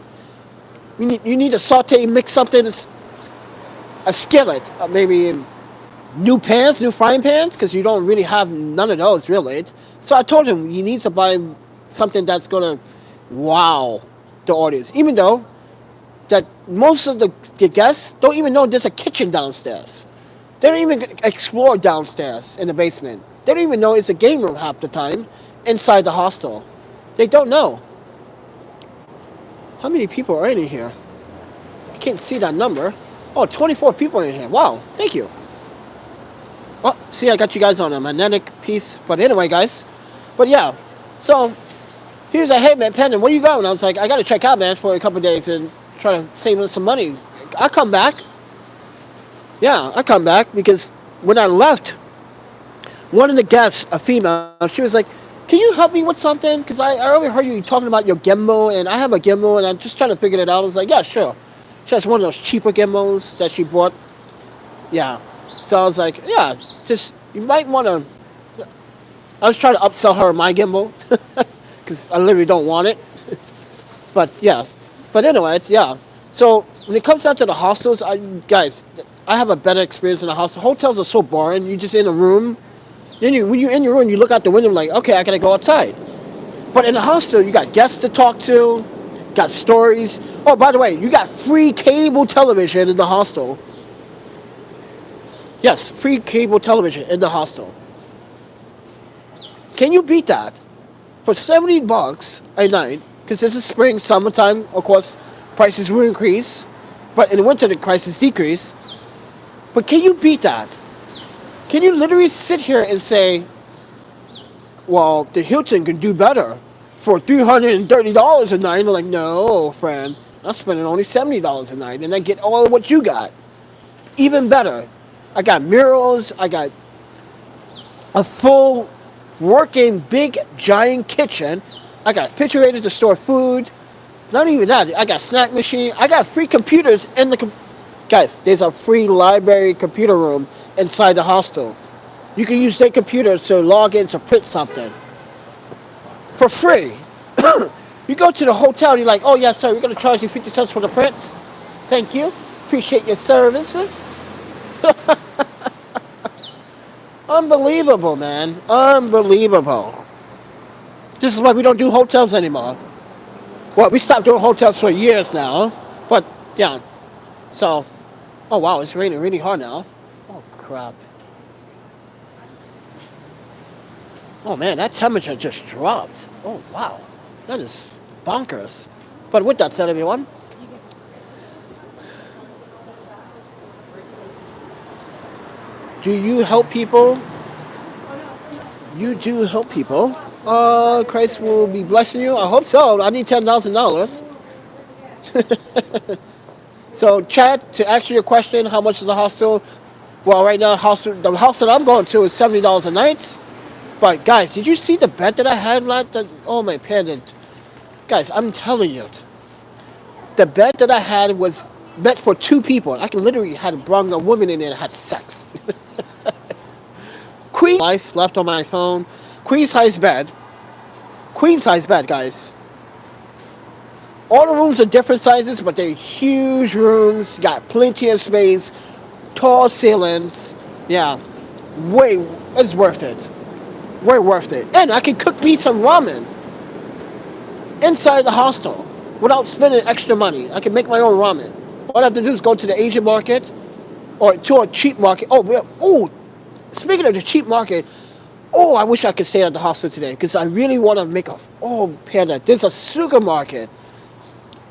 You need a saute, mix something, a skillet, maybe new frying pans, because you don't really have none of those, really. So I told him he needs to buy something that's going to wow the audience. Even though that most of the guests don't even know there's a kitchen downstairs. They don't even explore downstairs in the basement. They don't even know it's a game room half the time inside the hostel. They don't know. How many people are in here? I can't see that number. Oh, 24 people in here. Wow, thank you. Oh, see, I got you guys on a magnetic piece. But anyway, guys. But yeah, so he was like, hey, man, Panda, where you going? I was like, I got to check out, man, for a couple of days and try to save some money. I'll come back. Yeah, I come back because when I left, one of the guests, a female, she was like, can you help me with something? Because I already heard you talking about your gimbal, and I have a gimbal, and I'm just trying to figure it out. I was like, yeah, sure. She has one of those cheaper gimbals that she bought. Yeah. So I was like, yeah, just, you might want to... I was trying to upsell her my gimbal, because I literally don't want it. But, yeah. But anyway, yeah. So when it comes down to the hostels, guys, I have a better experience in the hostel. Hotels are so boring. You're just in a room. Then when you're in your room, you look out the window like, okay, I gotta go outside. But in the hostel, you got guests to talk to, got stories. Oh, by the way, you got free cable television in the hostel. Yes, free cable television in the hostel. Can you beat that? For $70 a night, because this is spring, summertime, of course, prices will increase. But in the winter, the prices decrease. But can you beat that? Can you literally sit here and say, well, the Hilton can do better for $330 a night? And I'm like, no, friend, I'm spending only $70 a night, and I get all of what you got. Even better. I got murals, I got a full working big giant kitchen. I got refrigerators to store food. Not even that, I got snack machine. I got free computers in the guys, there's a free library computer room inside the hostel. You can use their computer to log in to print something for free. You go to the hotel, you're like, oh yes sir, we're gonna charge you 50 cents for the print. Thank you. Appreciate your services. Unbelievable, man. Unbelievable. This is why we don't do hotels anymore. Well, we stopped doing hotels for years now. But, yeah. So, oh wow, it's raining really hard now. Oh, crap. Oh, man, that temperature just dropped. Oh, wow. That is bonkers. But with that said, everyone, do you help people? You do help people. Christ will be blessing you. I hope so. I need $10,000. So, chat, to answer your question, how much is the hostel? Well, right now, the house that I'm going to is $70 a night. But guys, did you see the bed that I had oh my panda. Guys, I'm telling you. The bed that I had was meant for two people. I could literally had brought a woman in there and had sex. Queen life left on my phone. Queen size bed. Queen size bed, guys. All the rooms are different sizes, but they're huge rooms. Got plenty of space. Tall ceilings. Yeah. It's worth it. Way worth it. And I can cook me some ramen inside the hostel without spending extra money. I can make my own ramen. All I have to do is go to the Asian market or to a cheap market. Speaking of the cheap market, I wish I could stay at the hostel today because I really want to make Panda, there's a supermarket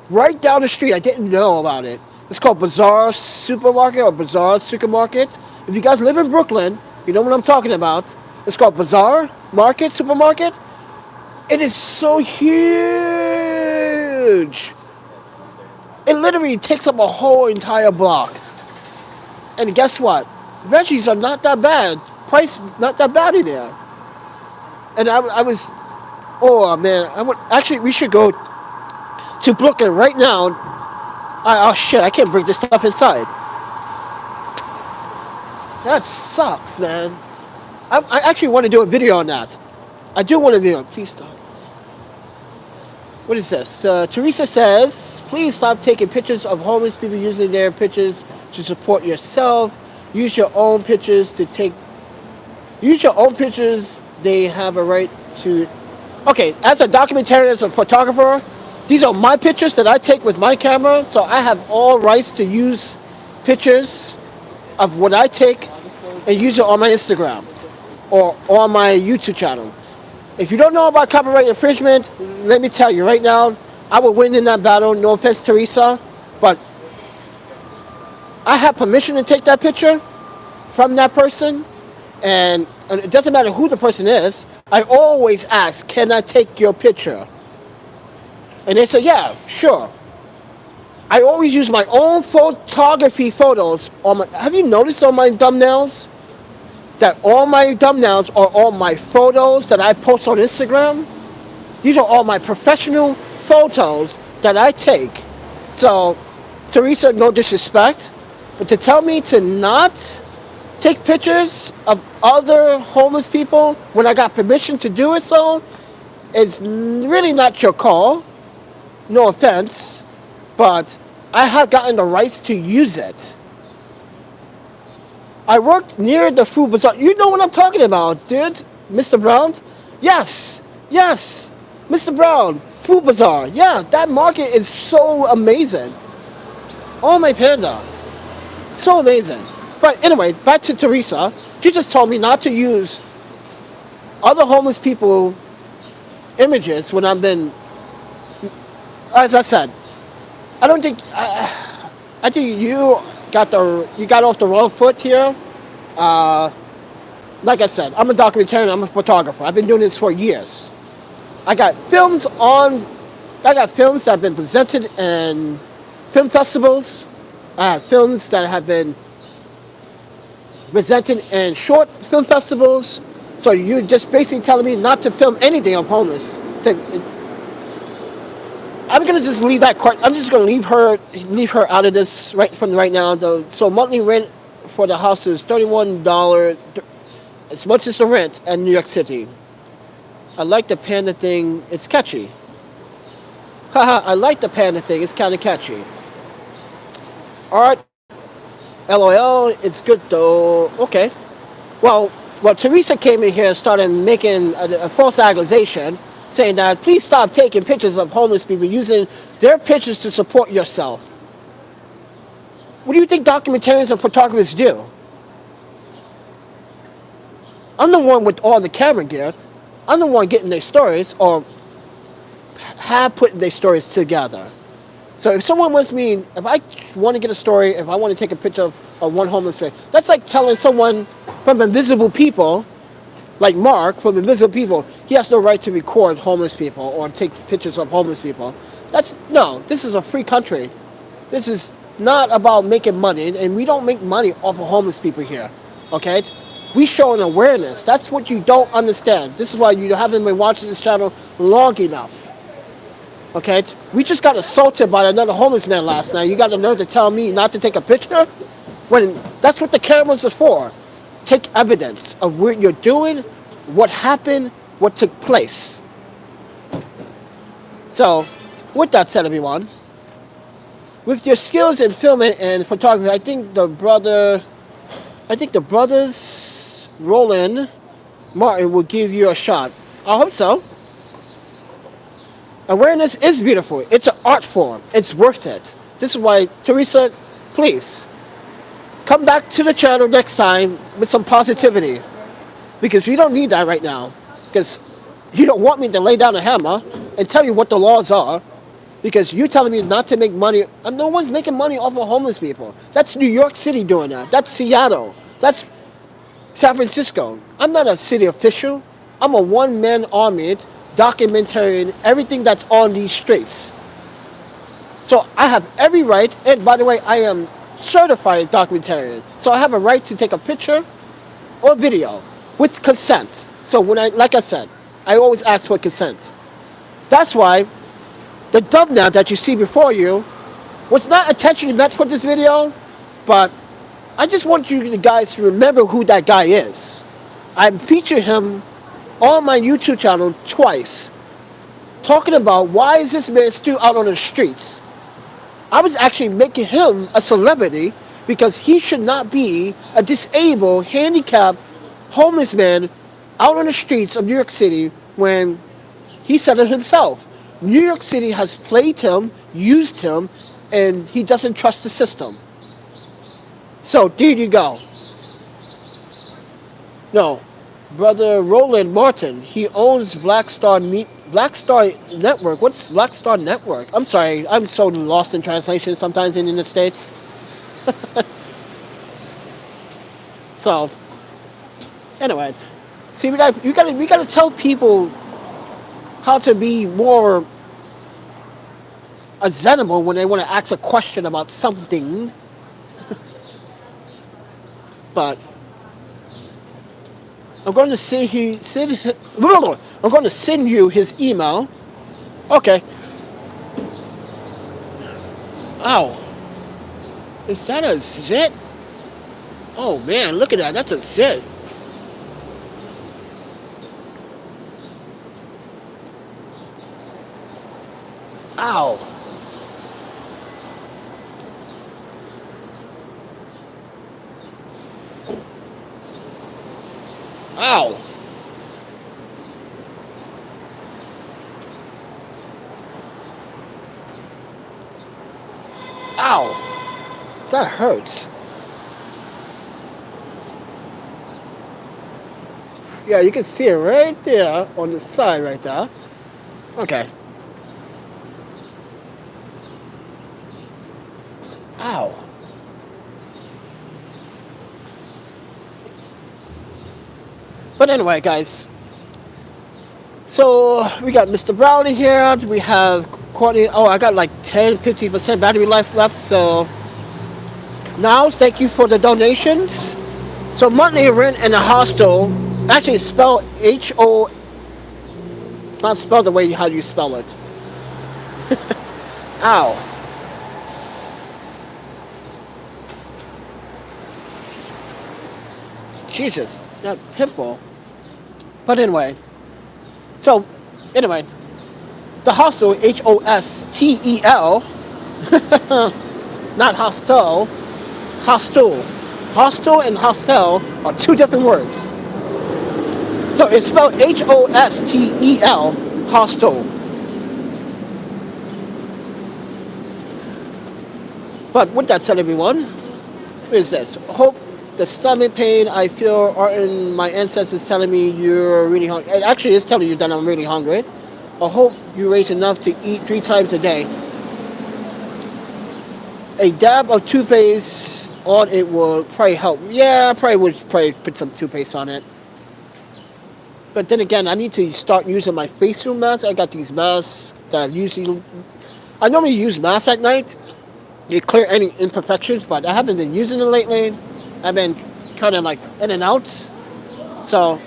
right down the street. I didn't know about it. It's called Bazaar Supermarket or Bazaar Supermarket. If you guys live in Brooklyn, you know what I'm talking about. It's called Bazaar Market Supermarket. It is so huge. It literally takes up a whole entire block. And guess what? Veggies are not that bad. Price not that bad in there. And I was, oh man, we should go to Brooklyn right now. Oh shit, I can't bring this stuff inside. That sucks, man. I actually want to do a video on that. I do want to do it. Please stop. What is this? Teresa says, please stop taking pictures of homeless people using their pictures to support yourself. Use your own pictures to take. Use your own pictures. They have a right to. Okay, as a documentarian, as a photographer, these are my pictures that I take with my camera, so I have all rights to use pictures of what I take and use it on my Instagram or on my YouTube channel. If you don't know about copyright infringement, let me tell you right now, I will win in that battle. No offense, Teresa, but I have permission to take that picture from that person, and it doesn't matter who the person is. I always ask, can I take your picture? And they say, yeah, sure. I always use my own photography photos on my. Have you noticed on my thumbnails that all my thumbnails are all my photos that I post on Instagram? These are all my professional photos that I take. So, Teresa, no disrespect, but to tell me to not take pictures of other homeless people when I got permission to do it so is really not your call. No offense, but I have gotten the rights to use it. I worked near the food bazaar. You know what I'm talking about, dude? Mr. Brown? Yes. Mr. Brown, Food Bazaar. Yeah, that market is so amazing. Oh my panda. So amazing. But anyway, back to Teresa. She just told me not to use other homeless people images when I've been, as I said, I don't think, I think you got off the wrong foot here. Uh, like I said, I'm a documentarian, I'm a photographer. I've been doing this for years. I got films on, I got films that have been presented in film festivals. I have films that have been presented in short film festivals. So you're just basically telling me not to film anything of homeless. I'm gonna just leave that. I'm just gonna leave her out of this right now. So monthly rent for the house is $31, as much as the rent in New York City. I like the panda thing. It's catchy. Haha, I like the panda thing. It's kind of catchy. All right. LOL. It's good though. Okay. Well, Teresa came in here and started making a false accusation, saying that please stop taking pictures of homeless people using their pictures to support yourself. What do you think documentarians and photographers do? I'm the one with all the camera gear. I'm the one getting their stories or have put their stories together. So if someone wants me, if I want to get a story, if I want to take a picture of one homeless man, that's like telling someone from Invisible People, like Mark from Invisible People, he has no right to record homeless people or take pictures of homeless people. No, this is a free country. This is not about making money, and we don't make money off of homeless people here, okay? We show an awareness. That's what you don't understand. This is why you haven't been watching this channel long enough. Okay, we just got assaulted by another homeless man last night. You got the nerve to tell me not to take a picture? When that's what the cameras are for. Take evidence of what you're doing, what happened, what took place. So, with that said, everyone, with your skills in filming and photography, I think the brothers Roland Martin will give you a shot. I hope so. Awareness is beautiful. It's an art form. It's worth it. This is why, Teresa, please, come back to the channel next time with some positivity. Because we don't need that right now. Because you don't want me to lay down a hammer and tell you what the laws are. Because you're telling me not to make money. And no one's making money off of homeless people. That's New York City doing that. That's Seattle. That's San Francisco. I'm not a city official. I'm a one-man army documenting everything that's on these streets. So I have every right, and by the way, I am certified documentarian. So I have a right to take a picture or video with consent. So like I said, I always ask for consent. That's why the thumbnail that you see before you was not intentionally meant for this video, but I just want you guys to remember who that guy is. I featured him on my YouTube channel twice, talking about why is this man still out on the streets. I was actually making him a celebrity because he should not be a disabled, handicapped, homeless man out on the streets of New York City when he said it himself. New York City has played him, used him, and he doesn't trust the system. So there you go. No. Brother Roland Martin, he owns Black Star Network. What's Black Star Network? I'm sorry, I'm so lost in translation sometimes in the States. So, anyways, see, we gotta tell people how to be more assembled when they want to ask a question about something. But I'm going to send you his email. Okay. Ow. Is that a zit? Oh man, look at that. That's a zit. Ow. Ow. Ow! That hurts. Yeah, you can see it right there on the side right there. Okay. Ow. But anyway, guys. So we got Mr. Brown in here. We have Courtney. Oh, I got like 10-15% battery life left. So now, thank you for the donations. So monthly rent in a hostel, actually it's spelled H-O, it's not spelled the way how you spell it. Ow. Jesus, that pimple. But anyway, so anyway, the hostel, H-O-S-T-E-L, not hostel, hostel. Hostel and hostel are two different words. So it's spelled H-O-S-T-E-L, hostel. But with that said, everyone, what is this? Hope the stomach pain I feel are in my ancestors telling me you're really hungry. It actually is telling you that I'm really hungry. I hope you raise enough to eat 3 times a day. A dab of toothpaste on it will probably help. Yeah, I probably would put some toothpaste on it. But then again, I need to start using my facial mask. I got these masks that I normally use masks at night. They clear any imperfections, but I haven't been using it lately. I've been kind of like in and out. So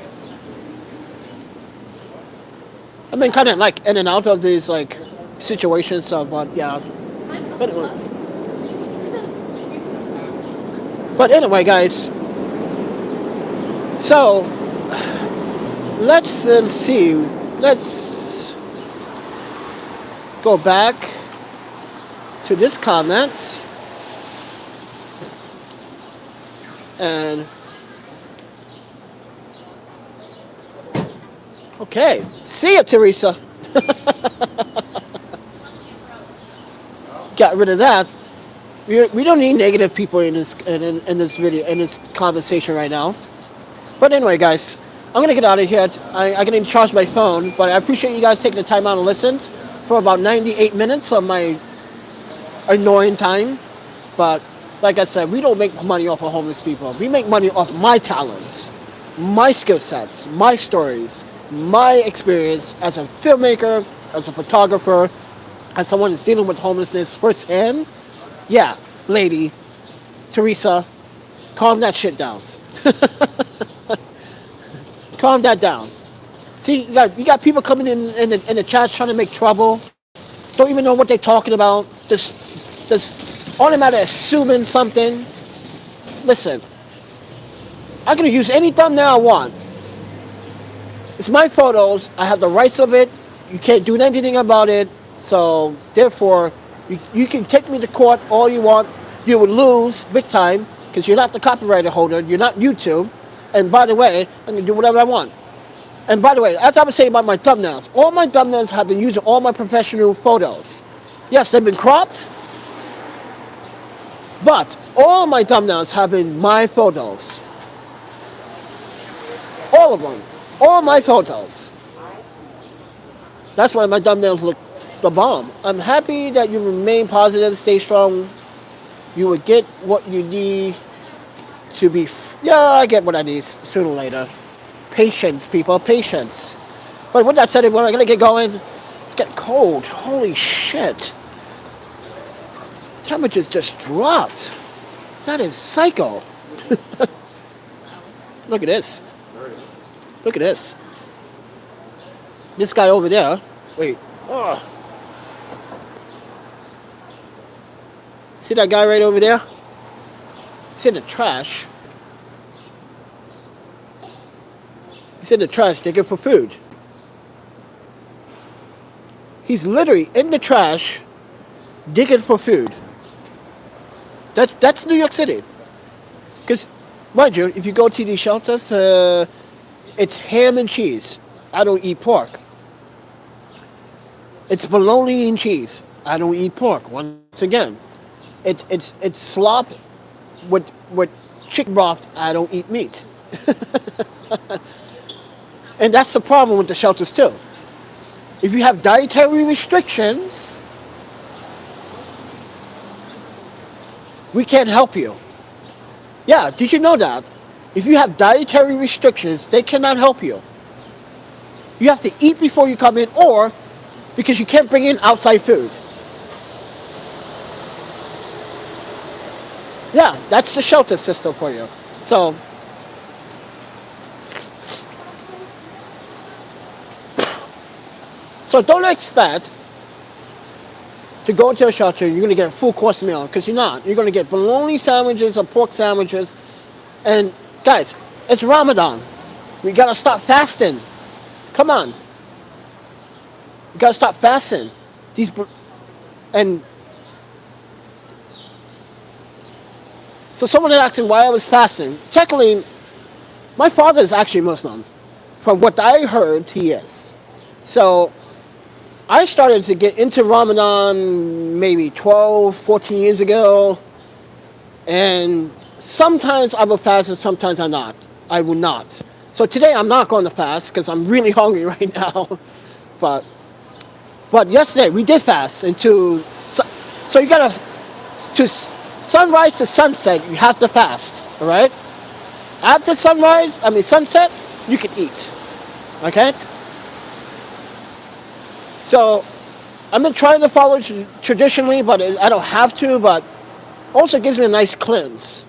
I've been kind of like in and out of these like situations. So, but yeah. But anyway, guys. So let's see. Let's go back to this comment. And okay, see ya, Teresa. Got rid of that. We don't need negative people in this video, in this conversation right now. But anyway, guys, I'm gonna get out of here. I can charge my phone, but I appreciate you guys taking the time out to listen for about 98 minutes of my annoying time. But like I said, we don't make money off of homeless people. We make money off my talents, my skill sets, my stories, my experience as a filmmaker, as a photographer, as someone that's dealing with homelessness firsthand. Yeah, lady, Teresa, calm that shit down. Calm that down. See, you got people coming in the chat trying to make trouble. Don't even know what they're talking about. Just automatically assuming something. Listen, I'm gonna use any thumbnail I want. It's my photos. I have the rights of it. You can't do anything about it. So therefore, you can take me to court all you want. You would lose big time because you're not the copyright holder. You're not YouTube. And by the way, I'm gonna do whatever I want. And by the way, as I was saying about my thumbnails, all my thumbnails have been using all my professional photos. Yes, they've been cropped, but all my thumbnails have been my photos. All of them. All my photos. That's why my thumbnails look the bomb. I'm happy that you remain positive, stay strong. You will get what you need to be. Yeah, I get what I need sooner or later. Patience, people, patience. But with that said, we're gonna get going. It's getting cold. Holy shit. Temperature's just dropped. That is psycho. Look at this. Look at this. This guy over there. Wait. Oh. See that guy right over there? He's in the trash. He's in the trash digging for food. He's literally in the trash digging for food. That's New York City. Because, mind you, if you go to these shelters, it's ham and cheese. I don't eat pork. It's bologna and cheese. I don't eat pork, once again. It's slop with chicken broth. I don't eat meat, and that's the problem with the shelters too. If you have dietary restrictions, we can't help you. Yeah, did you know that? If you have dietary restrictions, they cannot help you. You have to eat before you come in, or because you can't bring in outside food. Yeah, that's the shelter system for you. So, don't expect to go into a shelter, you're going to get a full course meal, because you're not. You're going to get bologna sandwiches or pork sandwiches. And guys, it's Ramadan. We got to stop fasting. Come on. You got to stop fasting. And so someone had asked me why I was fasting. Technically, my father is actually Muslim. From what I heard, he is. So I started to get into Ramadan maybe 12, 14 years ago. And sometimes I will fast and sometimes I will not. So today I'm not going to fast because I'm really hungry right now. But yesterday we did fast until, so you gotta, to sunrise to sunset, you have to fast, all right? After sunset, you can eat, okay? So I've been trying to follow traditionally, but I don't have to, but also gives me a nice cleanse.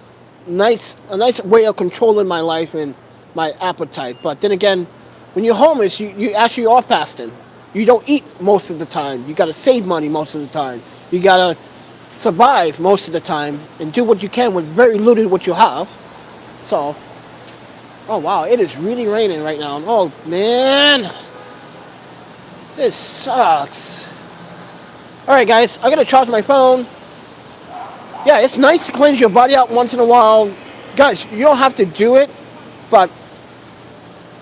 A nice way of controlling my life and my appetite. But then again, when you're homeless, you actually are fasting. You don't eat most of the time. You got to save money most of the time. You got to survive most of the time and do what you can with very little what you have. So, oh wow, it is really raining right now. Oh man, this sucks. All right, guys, I'm gonna charge my phone. Yeah, it's nice to cleanse your body out once in a while. Guys, you don't have to do it, but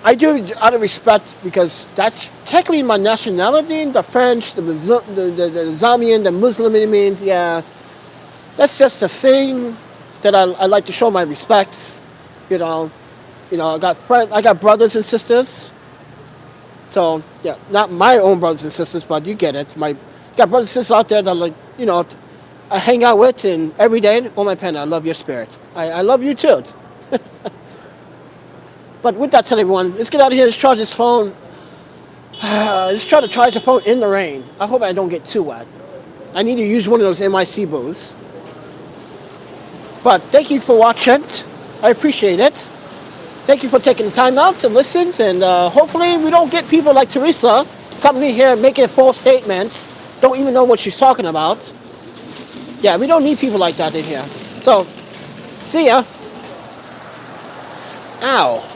I do it out of respect because that's technically my nationality, the French, the Zambian, the Muslim, it means, yeah. That's just a thing that I like to show my respects, you know. I got brothers and sisters. So, yeah, not my own brothers and sisters, but you get it. Got brothers and sisters out there that I hang out with, and every day, oh my panda, I love your spirit. I love you too. But with that said, everyone, let's get out of here. Let's charge this phone. Let's try to charge the phone in the rain. I hope I don't get too wet. I need to use one of those NYC booths. But thank you for watching. I appreciate it. Thank you for taking the time out to listen. And hopefully we don't get people like Teresa coming in here making false statements. Don't even know what she's talking about. Yeah, we don't need people like that in here. So, see ya. Ow.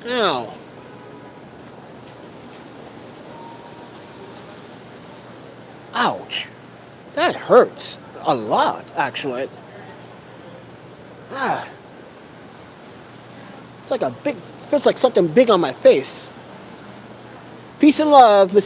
Ow. Ouch. That hurts a lot, actually. Ah. It's like feels like something big on my face. Peace and love, Miss